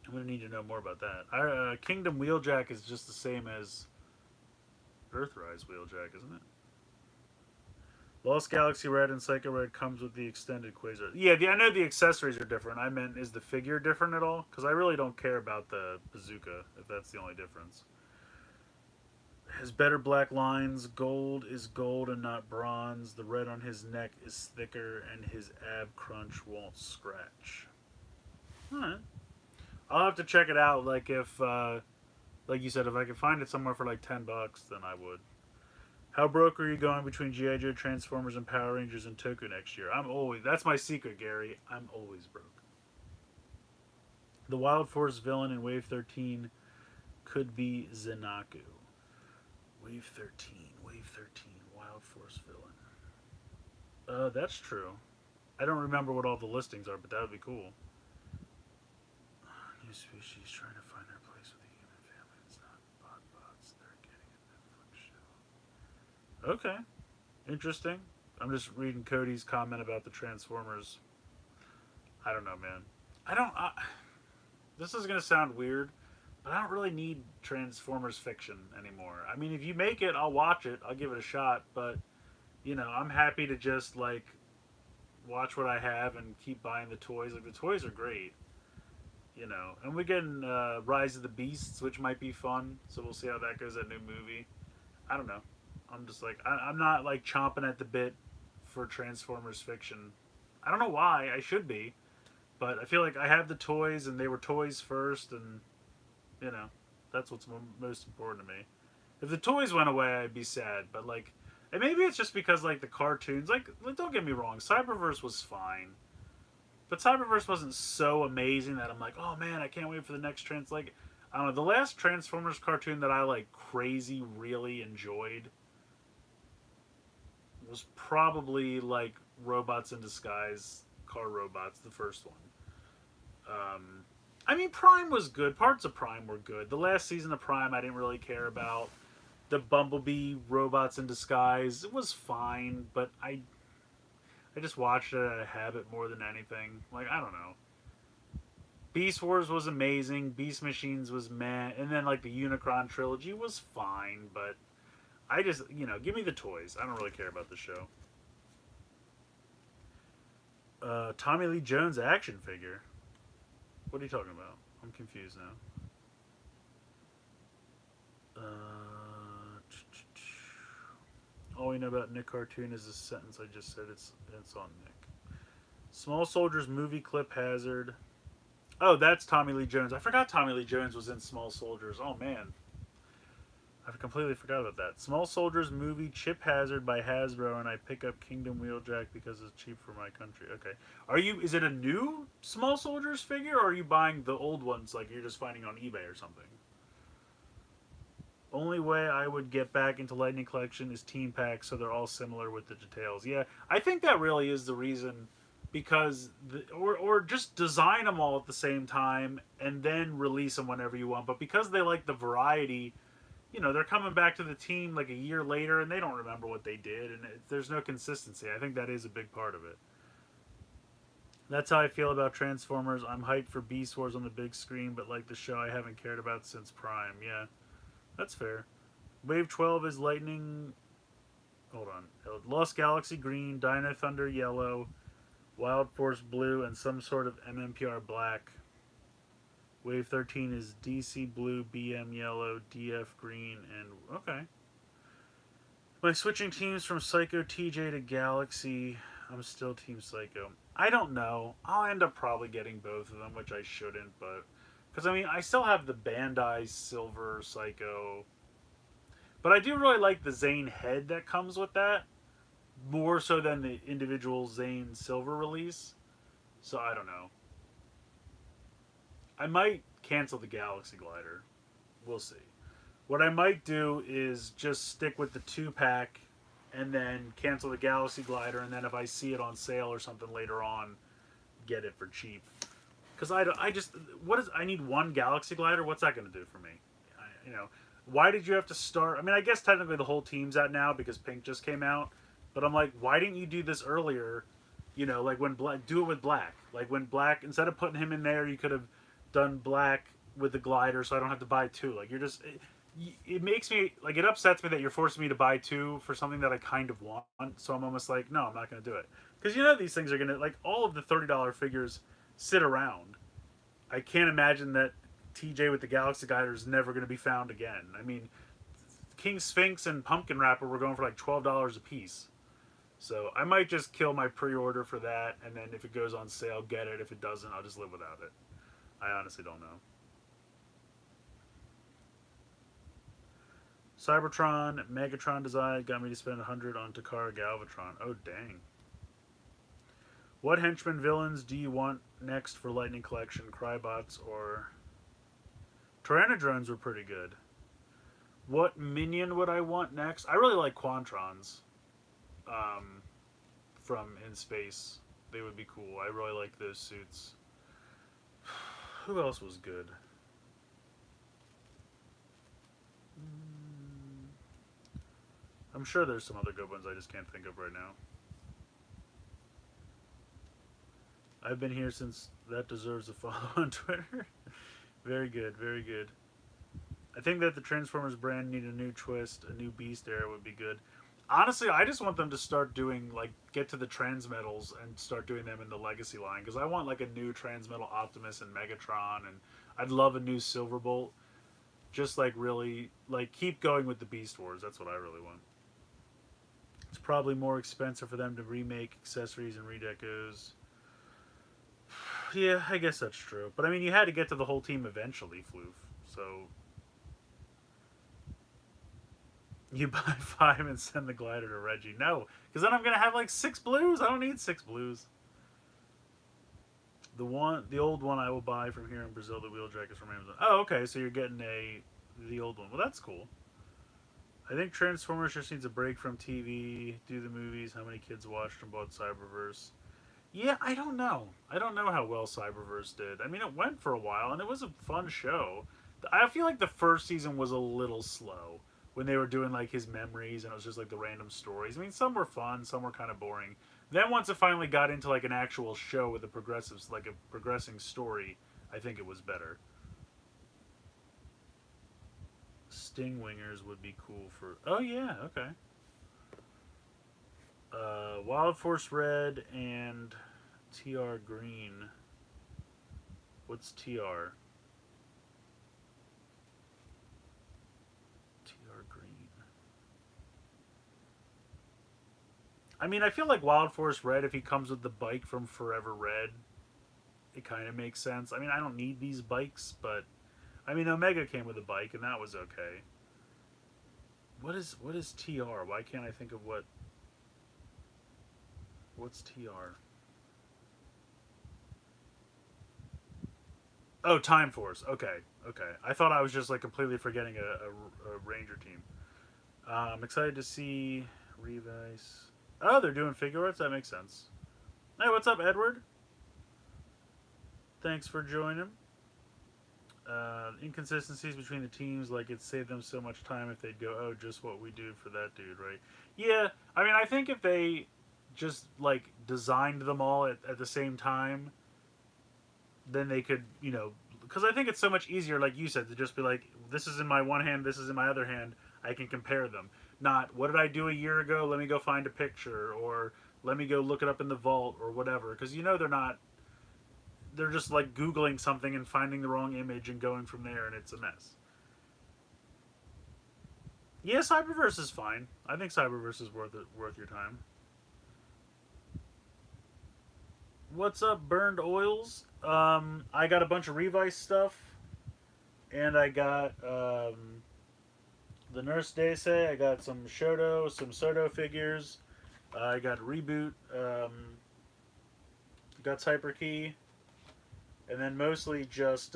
I'm gonna need to know more about that. Kingdom Wheeljack is just the same as Earthrise Wheeljack, isn't it? Lost Galaxy Red and Psycho Red comes with the extended Quasar. Yeah, I know the accessories are different. I meant, is the figure different at all? Because I really don't care about the bazooka, if that's the only difference. Has better black lines. Gold is gold and not bronze. The red on his neck is thicker, and his ab crunch won't scratch. Alright. I'll have to check it out. Like if, like you said, if I could find it somewhere for like $10, then I would. How broke are you going between G.I. Joe, Transformers, and Power Rangers and Toku next year? That's my secret, Gary. I'm always broke. The Wild Force villain in Wave 13 could be Zenaku. Wave 13, Wild Force villain. That's true. I don't remember what all the listings are, but that would be cool. New species trying to find their place with the human family. It's not bots. They're getting a Netflix show. Okay. Interesting. I'm just reading Cody's comment about the Transformers. I don't know, man. This is going to sound weird, but I don't really need Transformers fiction anymore. I mean, if you make it, I'll watch it. I'll give it a shot, but, you know, I'm happy to just, like, watch what I have and keep buying the toys. Like, the toys are great, you know. And we're getting Rise of the Beasts, which might be fun, so we'll see how that goes, that new movie. I don't know. I'm just like, I'm not like chomping at the bit for Transformers fiction. I don't know why. I should be, but I feel like I have the toys, and they were toys first, and you know, that's what's most important to me. If the toys went away, I'd be sad. But like, and maybe it's just because like the cartoons. Like, don't get me wrong, Cyberverse was fine, but Cyberverse wasn't so amazing that I'm like, oh man, I can't wait for the next Like, I don't know, the last Transformers cartoon that I like crazy really enjoyed was probably like Robots in Disguise, Car Robots, the first one. I mean, Prime was good. Parts of Prime were good. The last season of Prime I didn't really care about. The Bumblebee Robots in Disguise, it was fine, but I just watched it out of habit more than anything. Like, I don't know. Beast Wars was amazing. Beast Machines was meh. And then, like, the Unicron trilogy was fine, but I just, you know, give me the toys. I don't really care about the show. Tommy Lee Jones action figure. What are you talking about? I'm confused now. All we know about Nick Cartoon is the sentence I just said. It's on Nick. Small Soldiers movie clip hazard. Oh, that's Tommy Lee Jones. I forgot Tommy Lee Jones was in Small Soldiers. Oh man, I completely forgot about that. Small Soldiers movie Chip Hazard by Hasbro, and I pick up Kingdom Wheeljack because it's cheap for my country. Okay, is it a new Small Soldiers figure, or are you buying the old ones like you're just finding on eBay or something? Only way I would get back into Lightning Collection is team packs, so they're all similar with the details. Yeah, I think that really is the reason, because or just design them all at the same time and then release them whenever you want. But because they like the variety, you know, they're coming back to the team like a year later and they don't remember what they did, and there's no consistency. I think that is a big part of it. That's how I feel about Transformers. I'm hyped for Beast Wars on the big screen, but like the show I haven't cared about since Prime. Yeah. That's fair. Wave 12 is Lightning. Hold on. Lost Galaxy green, Dino Thunder yellow, Wild Force blue, and some sort of MMPR black. Wave 13 is DC blue, BM yellow, DF green, and okay. By switching teams from Psycho TJ to Galaxy, I'm still Team Psycho. I don't know. I'll end up probably getting both of them, which I shouldn't, but because I mean, I still have the Bandai Silver Psycho, but I do really like the Zane head that comes with that more so than the individual Zane Silver release. So I don't know. I might cancel the Galaxy Glider. We'll see. What I might do is just stick with the 2-pack and then cancel the Galaxy Glider, and then if I see it on sale or something later on, get it for cheap. Because I just, what is, I need one Galaxy Glider? What's that going to do for me? Why did you have to start? I mean, I guess technically the whole team's out now because Pink just came out, but I'm like, why didn't you do this earlier? Like when Black, do it with Black. Like when Black, instead of putting him in there, you could have done Black with the glider so I don't have to buy two. Like, you're just, it makes me, like, it upsets me that you're forcing me to buy two for something that I kind of want. So I'm almost like, no, I'm not going to do it. Because these things are going to, like, all of the $30 figures sit around. I can't imagine that TJ with the Galaxy Glider is never going to be found again. I mean, King Sphinx and Pumpkin Wrapper were going for like $12 a piece. So I might just kill my pre-order for that, and then if it goes on sale, get it. If it doesn't, I'll just live without it. I honestly don't know. Cybertron, Megatron design got me to spend 100 on Takara Galvatron. Oh, dang. What henchman villains do you want next for Lightning Collection? Crybots or... Tyrannodrones were pretty good. What minion would I want next? I really like Quantrons. From In Space. They would be cool. I really like those suits. Who else was good? I'm sure there's some other good ones I just can't think of right now. I've been here since that deserves a follow on Twitter. Very good, very good. I think that the Transformers brand need a new twist, a new Beast era would be good. Honestly, I just want them to start doing, like, get to the Transmetals and start doing them in the Legacy line. Because I want, like, a new Transmetal Optimus and Megatron, and I'd love a new Silverbolt. Just, like, really, like, keep going with the Beast Wars. That's what I really want. It's probably more expensive for them to remake accessories and redecos. Yeah, I guess that's true. But, I mean, you had to get to the whole team eventually, Floof. So... You buy 5 and send the glider to Reggie. No, because then I'm going to have like 6 blues. I don't need 6 blues. The old one I will buy from here in Brazil. The Wheeljack is from Amazon. Oh, okay, so you're getting the old one. Well, that's cool. I think Transformers just needs a break from TV, do the movies. How many kids watched and bought Cyberverse? Yeah, I don't know. I don't know how well Cyberverse did. I mean, it went for a while, and it was a fun show. I feel like the first season was a little slow. When they were doing like his memories and it was just like the random stories. I mean, some were fun, some were kind of boring. Then once it finally got into like an actual show with a progressing story, I think it was better. Stingwingers would be cool for... Oh yeah, okay. Wild Force Red and TR Green. What's TR? I mean, I feel like Wild Force Red, if he comes with the bike from Forever Red, it kind of makes sense. I mean, I don't need these bikes, but... I mean, Omega came with a bike, and that was okay. What is TR? Why can't I think of what... What's TR? Oh, Time Force. Okay, okay. I thought I was just, like, completely forgetting a Ranger team. I'm excited to see Revice... Oh, they're doing figure arts? That makes sense. Hey, what's up, Edward? Thanks for joining. Inconsistencies between the teams, like it saved them so much time if they'd go, oh, just what we do for that dude, right? Yeah, I mean, I think if they just, like, designed them all at the same time, then they could, because I think it's so much easier, like you said, to just be like, this is in my one hand, this is in my other hand. I can compare them. Not, what did I do a year ago? Let me go find a picture, or let me go look it up in the vault, or whatever. Because they're not, they're just like Googling something and finding the wrong image and going from there, and it's a mess. Yeah, Cyberverse is fine. I think Cyberverse is worth your time. What's up, Burned Oils? I got a bunch of Revice stuff, and I got the Nurse Daisei. I got some Shoto, some Sodo figures. I got Reboot. Got Hyperkey, and then mostly just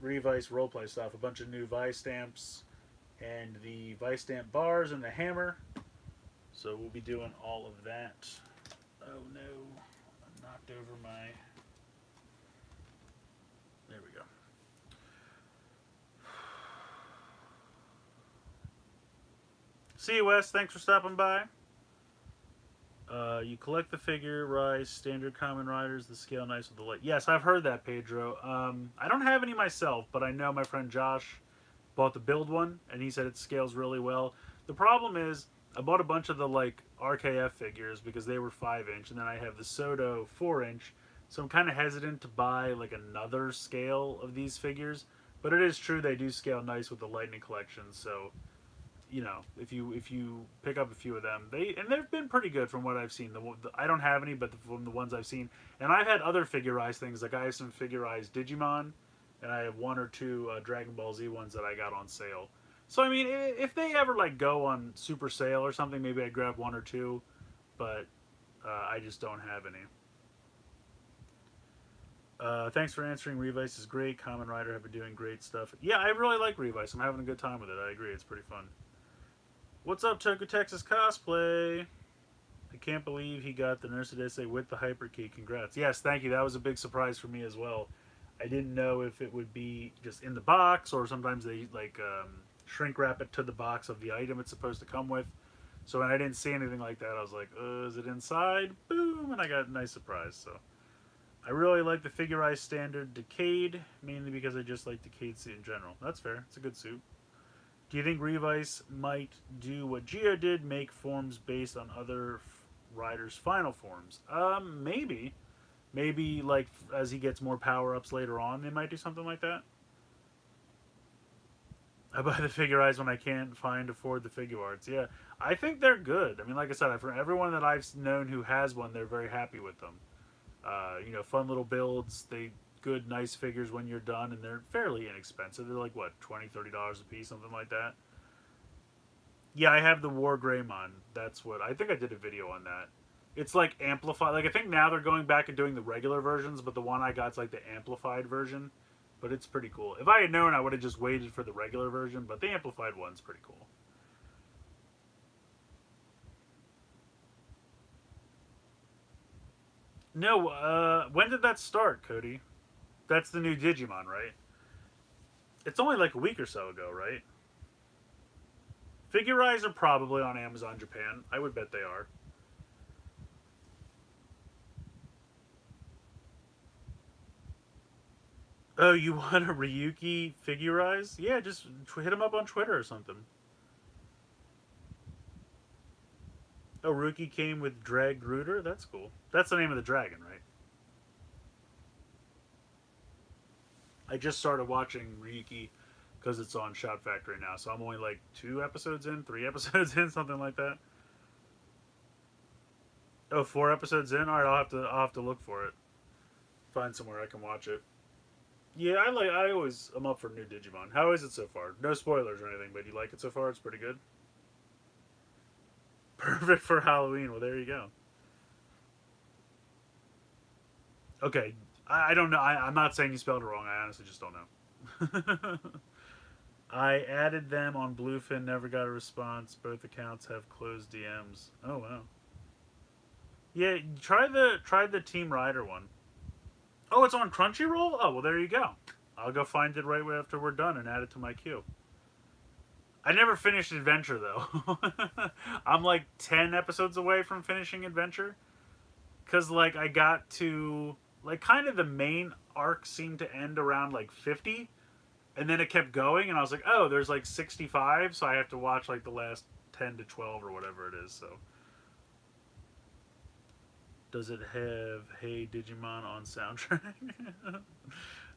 Revice roleplay stuff. A bunch of new Vice stamps, and the Vice stamp bars and the hammer. So we'll be doing all of that. Oh no, I knocked over my. There we go. See you, Wes. Thanks for stopping by. You collect the figure, Rise, standard Kamen Riders, the scale nice with the light. Yes, I've heard that, Pedro. I don't have any myself, but I know my friend Josh bought the build one, and he said it scales really well. The problem is, I bought a bunch of the RKF figures because they were 5-inch, and then I have the Sodo 4-inch, so I'm kind of hesitant to buy another scale of these figures. But it is true they do scale nice with the Lightning collection, so if you pick up a few of them, they've been pretty good from what I've seen. I don't have any, but from the ones I've seen, and I've had other figurized things. Like I have some figurized Digimon, and I have 1 or 2 Dragon Ball Z ones that I got on sale. So I mean, if they ever go on super sale or something, maybe I'd grab 1 or 2, but I just don't have any. Thanks for answering. Revice is great. Kamen Rider have been doing great stuff. Yeah, I really like Revice. I'm having a good time with it. I agree. It's pretty fun. What's up, Toku Texas Cosplay? I can't believe he got the Nurse Daisei with the Hyperkey. Congrats. Yes, thank you. That was a big surprise for me as well. I didn't know if it would be just in the box, or sometimes they shrink wrap it to the box of the item it's supposed to come with. So when I didn't see anything like that, I was like, is it inside? Boom! And I got a nice surprise. So I really like the Figurized Standard Decade, mainly because I just like Decade suit in general. That's fair. It's a good suit. Do you think Revice might do what Geo did, make forms based on other riders' final forms? Maybe. Maybe, as he gets more power-ups later on, they might do something like that. I buy the Figurized when I can't afford the figure arts. Yeah, I think they're good. I mean, like I said, for everyone that I've known who has one, they're very happy with them. Fun little builds. Good, nice figures when you're done, and they're fairly inexpensive. They're like, what, $20, $30 a piece, something like that? Yeah, I have the War Greymon. That's what, I think I did a video on that. It's amplified. I think now they're going back and doing the regular versions, but the one I got's the amplified version. But it's pretty cool. If I had known, I would have just waited for the regular version, but the amplified one's pretty cool. No, when did that start, Cody? That's the new Digimon, right? It's only a week or so ago, right? Figurize are probably on Amazon Japan. I would bet they are. Oh, you want a Ryuki Figurize? Yeah, just hit him up on Twitter or something. Oh, Ryuki came with Dragged Rooter? That's cool. That's the name of the dragon, right? I just started watching Ryuki because it's on Shout Factory now, so I'm only 2 episodes in, 3 episodes in, something like that. Oh, 4 episodes in. All right, I'll have to look for it. Find somewhere I can watch it. Yeah, I'm up for new Digimon. How is it so far? No spoilers or anything, but you like it so far? It's pretty good. Perfect for Halloween. Well, there you go. Okay, I don't know. I'm not saying you spelled it wrong. I honestly just don't know. I added them on Bluefin, never got a response. Both accounts have closed DMs. Oh wow. Yeah, try the Team Rider one. Oh, it's on Crunchyroll? Oh, well there you go. I'll go find it right after we're done and add it to my queue. I never finished Adventure though. I'm 10 episodes away from finishing Adventure. Cause I got to kind of the main arc seemed to end around 50. And then it kept going, and I was like, oh, there's like 65, so I have to watch like the last 10 to 12 or whatever it is. So, does it have Hey Digimon on soundtrack?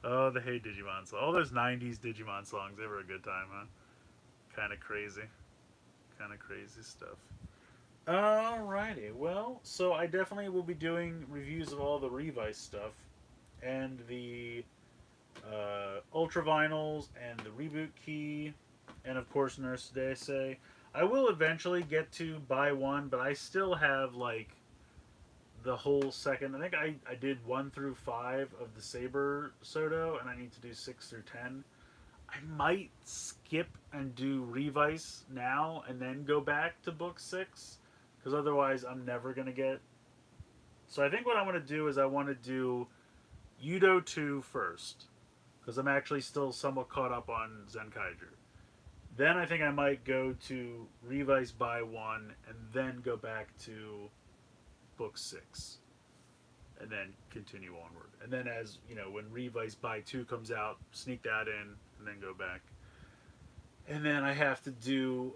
Oh, the Hey Digimon song. All those 90s Digimon songs, they were a good time, huh? Kind of crazy. Kind of crazy stuff. Alrighty, well, so I definitely will be doing reviews of all the Revice stuff and the Ultra Vinyls and the Reboot Key, and of course Nurse Day. I will eventually get to buy one, but I still have like the whole second. I think I did 1 through 5 of the Saber Sodo, and I need to do 6 through 10. I might skip and do Revice now and then go back to book 6, because otherwise I'm never going to get. So I think what I want to do is I want to do Yudo 2 first, because I'm actually still somewhat caught up on Zenkaiger. Then I think I might go to Revice by 1 and then go back to book 6 and then continue onward. And then, as you know, when Revice by 2 comes out, sneak that in and then go back. And then I have to do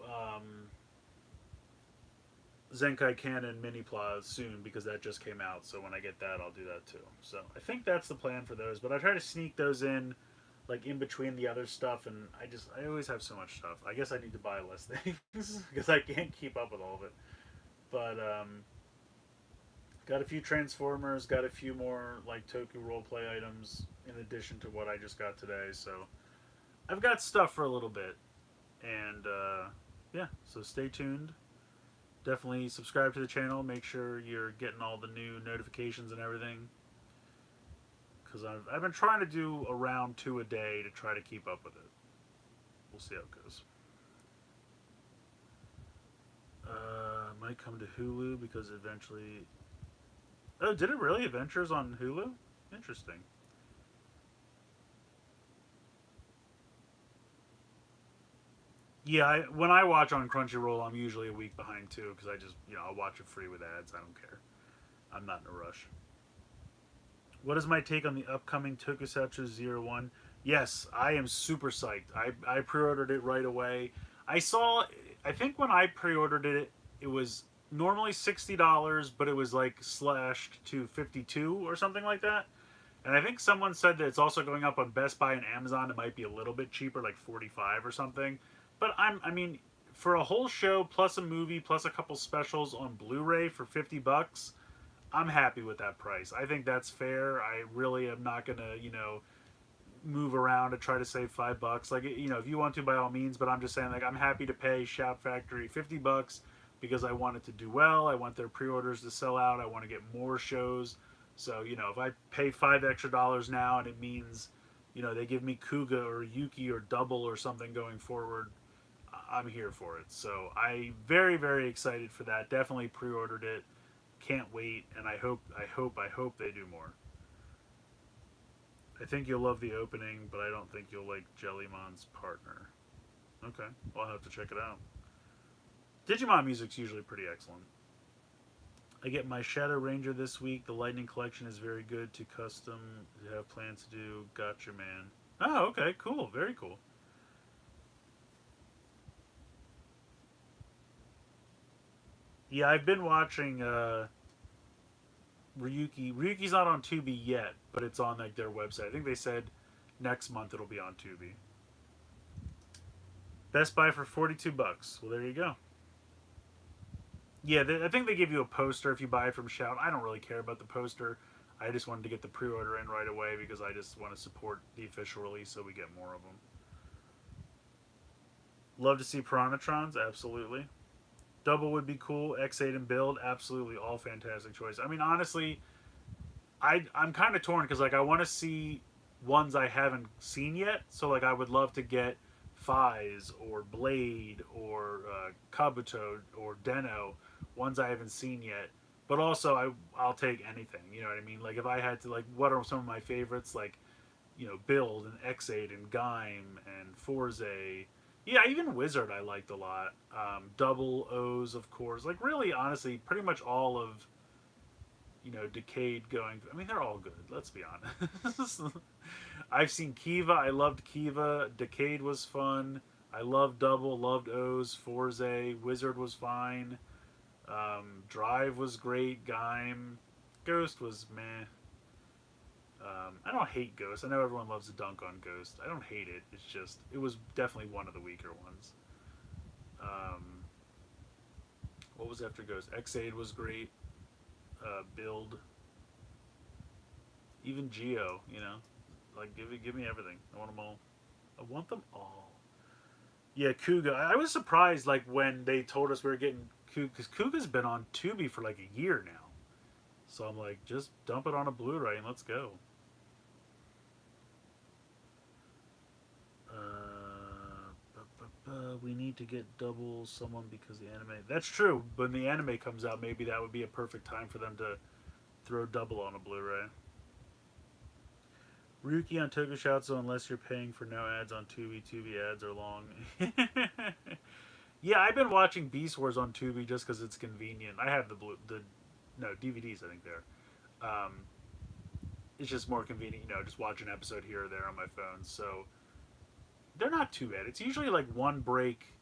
Zenkai Canon Mini Plas soon, because that just came out. So when I get that, I'll do that too. So I think that's the plan for those. But I try to sneak those in, like in between the other stuff. And I always have so much stuff. I guess I need to buy less things because I can't keep up with all of it. But got a few Transformers. Got a few more like Toku roleplay items in addition to what I just got today. So I've got stuff for a little bit. And yeah, so stay tuned. Definitely subscribe to the channel. Make sure you're getting all the new notifications and everything. Because I've been trying to do around 2 a day to try to keep up with it. We'll see how it goes. Might come to Hulu because eventually... Oh, did it really? Adventures on Hulu? Interesting. Yeah, when I watch on Crunchyroll, I'm usually a week behind too, because I just, I'll watch it free with ads. I don't care. I'm not in a rush. What is my take on the upcoming Tokusatsu Zero One? Yes, I am super psyched. I pre-ordered it right away. I think when I pre-ordered it, it was normally $60, but it was like slashed to 52 or something like that. And I think someone said that it's also going up on Best Buy and Amazon. It might be a little bit cheaper, like 45 or something. But I mean, for a whole show plus a movie plus a couple specials on Blu-ray for $50, I'm happy with that price. I think that's fair. I really am not gonna, move around to try to save $5. Like, if you want to, by all means. But I'm just saying, like, I'm happy to pay Shout Factory $50 because I want it to do well. I want their pre-orders to sell out. I want to get more shows. So, if I pay $5 extra now and it means, they give me Kuga or Yuki or Double or something going forward, I'm here for it. So I'm very, very excited for that. Definitely pre-ordered it. Can't wait, and I hope they do more. I think you'll love the opening, but I don't think you'll like Jellymon's partner. Okay, well, I'll have to check it out. Digimon music's usually pretty excellent. I get my Shadow Ranger this week. The Lightning Collection is very good to custom. To have plans to do. Gotcha, man. Oh, okay, cool. Very cool. Yeah, I've been watching Ryuki. Ryuki's not on Tubi yet, but it's on like their website. I think they said next month it'll be on Tubi. Best Buy for $42. Well, there you go. Yeah, I think they give you a poster if you buy it from Shout. I don't really care about the poster. I just wanted to get the pre-order in right away because I just want to support the official release so we get more of them. Love to see Piranhatrons, absolutely. Double would be cool. X8 and Build, absolutely, all fantastic choice. I mean, honestly, I'm kind of torn because like I want to see ones I haven't seen yet. So like I would love to get Fize or Blade or Kabuto or Den-O, ones I haven't seen yet. But also I'll take anything. You know what I mean? Like if I had to, like, what are some of my favorites? Like, Build and X8 and Gaim and Forze. Yeah, even Wizard I liked a lot. Double O's, of course. Like, really, honestly, pretty much all of you know, Decade going. I mean, they're all good. Let's be honest. I've seen Kiva. I loved Kiva. Decade was fun. I loved Double. Loved O's. Forze. Wizard was fine. Drive was great. Gaim. Ghost was meh. I don't hate Ghost. I know everyone loves to dunk on Ghost. I don't hate it. It's just it was definitely one of the weaker ones. Um, what was after Ghost? X8 was great. Build. Even Geo, you know, like give me everything. I want them all. I want them all. Yeah, Kuga. I was surprised like when they told us we were getting Kuga because Kuga's been on Tubi for like a year now. So I'm like, just dump it on a Blu-ray and let's go. We need to get Double someone because the anime. That's true. When the anime comes out, maybe that would be a perfect time for them to throw Double on a Blu-ray. Ruki on Tokusatsu unless you're paying for no ads on Tubi. Tubi ads are long. Yeah, I've been watching Beast Wars on Tubi just because it's convenient. I have no DVDs. I think there. It's just more convenient, you know, just watch an episode here or there on my phone. So they're not too bad. It's usually like one break.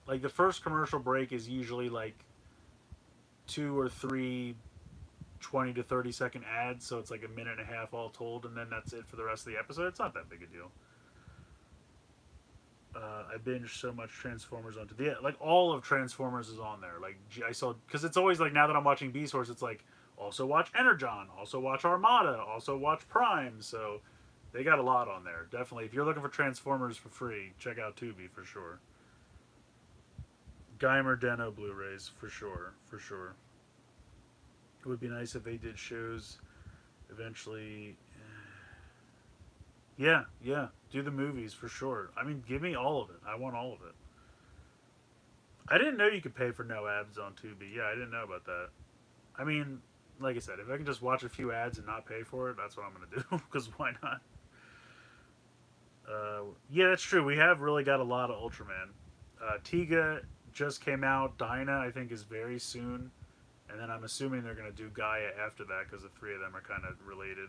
Like the first commercial break is usually like 2 or 3 20 to 30-second ads, so it's like a minute and a half all told, and then that's it for the rest of the episode. It's not that big a deal. I binged so much Transformers onto the like all of Transformers is on there. Like I saw because it's always like now that I'm watching Beast Wars, it's like also watch Energon, also watch Armada, also watch Prime. So they got a lot on there. Definitely, if you're looking for Transformers for free, check out Tubi for sure. Geimer Deno Blu-rays for sure, for sure. It would be nice if they did shows eventually. Yeah, yeah. Do the movies for sure. I mean, give me all of it. I want all of it. I didn't know you could pay for no ads on Tubi. Yeah, I didn't know about that. I mean, like I said, if I can just watch a few ads and not pay for it, that's what I'm going to do. Because why not? Yeah, that's true. We have really got a lot of Ultraman. Tiga just came out. Dinah, I think, is very soon. And then I'm assuming they're going to do Gaia after that because the three of them are kind of related.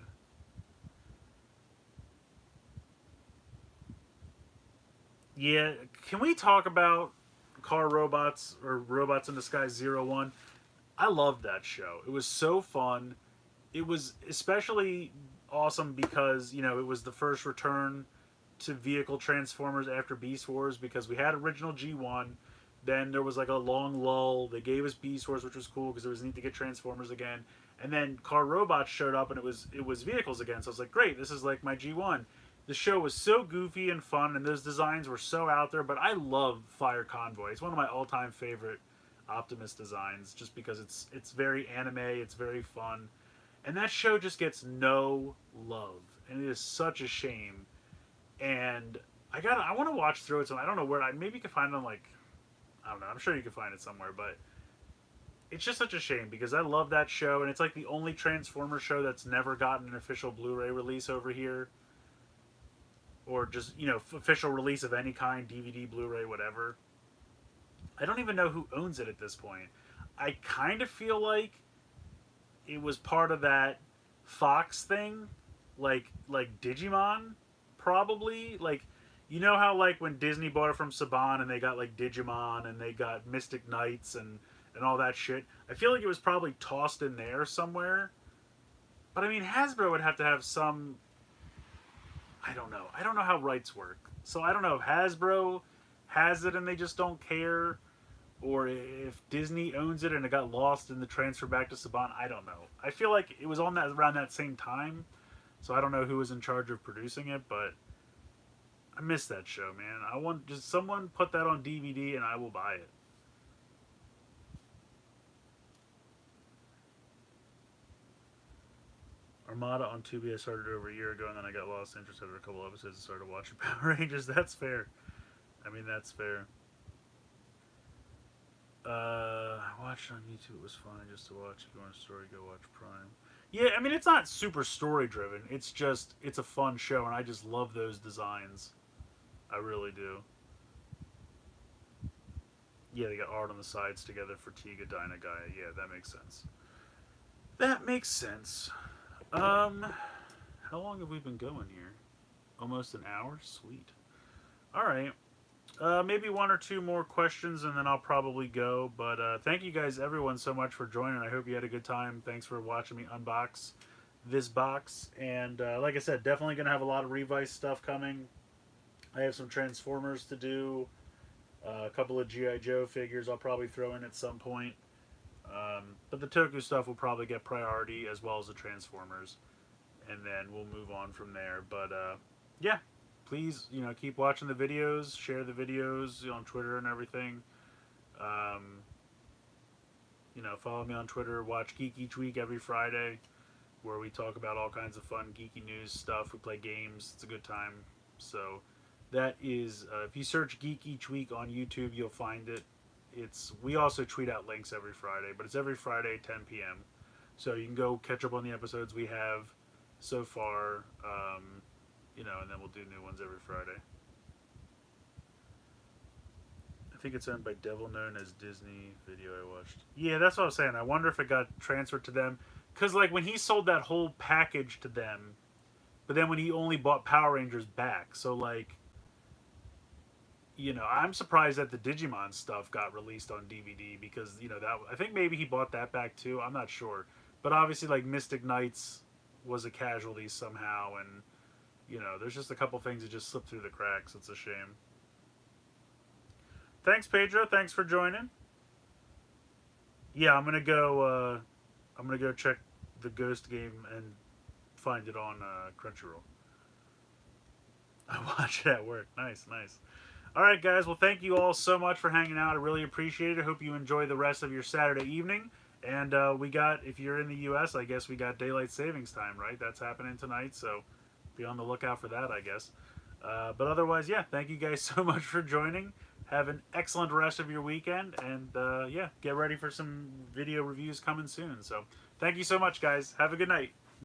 Yeah, can we talk about Car Robots or Robots in Disguise 01? I loved that show. It was so fun. It was especially awesome because, you know, it was the first return to vehicle Transformers after Beast Wars because we had original G1. Then there was like a long lull. They gave us Beast Wars, which was cool because it was neat to get Transformers again. And then Car Robots showed up and it was vehicles again. So I was like, great, this is like my G1. The show was so goofy and fun, and those designs were so out there. But I love Fire Convoy. It's one of my all-time favorite Optimus designs, just because it's very anime, it's very fun, and that show just gets no love, and it is such a shame. And I want to watch through it. So I don't know where. Maybe you can find it on like I don't know. I'm sure you can find it somewhere, but it's just such a shame because I love that show, and it's like the only Transformer show that's never gotten an official Blu-ray release over here or just, you know, official release of any kind, DVD, Blu-ray, whatever. I don't even know who owns it at this point. I kind of feel like it was part of that Fox thing, like Digimon, probably. Like, you know how like when Disney bought it from Saban and they got like Digimon and they got Mystic Knights and all that shit. I feel like it was probably tossed in there somewhere. But I mean, Hasbro would have to have some. I don't know. I don't know how rights work. So I don't know if Hasbro has it and they just don't care, or if Disney owns it and it got lost in the transfer back to Saban. I don't know. I feel like it was on that around that same time, so I don't know who was in charge of producing it, but I miss that show, man. I want just someone put that on DVD and I will buy it. Armada on Tubi I started over a year ago, and then I got lost interest after a couple episodes and started watching Power Rangers. That's fair. I mean, that's fair. I watched it on YouTube. It was fine just to watch. If you want a story, go watch Prime. Yeah, I mean, it's not super story driven. It's just, it's a fun show, and I just love those designs. I really do. Yeah, they got art on the sides together for Tiga, Dyna, Gaia. Yeah, that makes sense. That makes sense. How long have we been going here? Almost an hour? Sweet. Alright. Maybe one or two more questions and then I'll probably go. But thank you guys, everyone, so much for joining. I hope you had a good time. Thanks for watching me unbox this box. And like I said, definitely going to have a lot of Revice stuff coming. I have some Transformers to do. A couple of G.I. Joe figures I'll probably throw in at some point. But the Toku stuff will probably get priority as well as the Transformers. And then we'll move on from there. But yeah, please, keep watching the videos, share the videos on Twitter and everything. Follow me on Twitter. Watch Geek Each Week every Friday, where we talk about all kinds of fun geeky news stuff. We play games. It's a good time. So that is, if you search Geek Each Week on YouTube, you'll find it. We also tweet out links every Friday, but it's every Friday 10 p.m. So you can go catch up on the episodes we have so far, and then we'll do new ones every Friday. I think it's owned by Devil Known as Disney Video I watched. Yeah, that's what I was saying. I wonder if it got transferred to them. Because, when he sold that whole package to them, but then when he only bought Power Rangers back. So, I'm surprised that the Digimon stuff got released on DVD because, I think maybe he bought that back too. I'm not sure. But obviously, Mystic Knights was a casualty somehow, and, there's just a couple things that just slipped through the cracks. It's a shame. Thanks, Pedro. Thanks for joining. Yeah, I'm gonna go check the Ghost game and find it on Crunchyroll. I watch it at work. Nice. Alright, guys. Well, thank you all so much for hanging out. I really appreciate it. I hope you enjoy the rest of your Saturday evening. And if you're in the U.S., I guess we got Daylight Savings Time, right? That's happening tonight, so be on the lookout for that, I guess. But otherwise, yeah, thank you guys so much for joining. Have an excellent rest of your weekend. And, get ready for some video reviews coming soon. So, thank you so much, guys. Have a good night.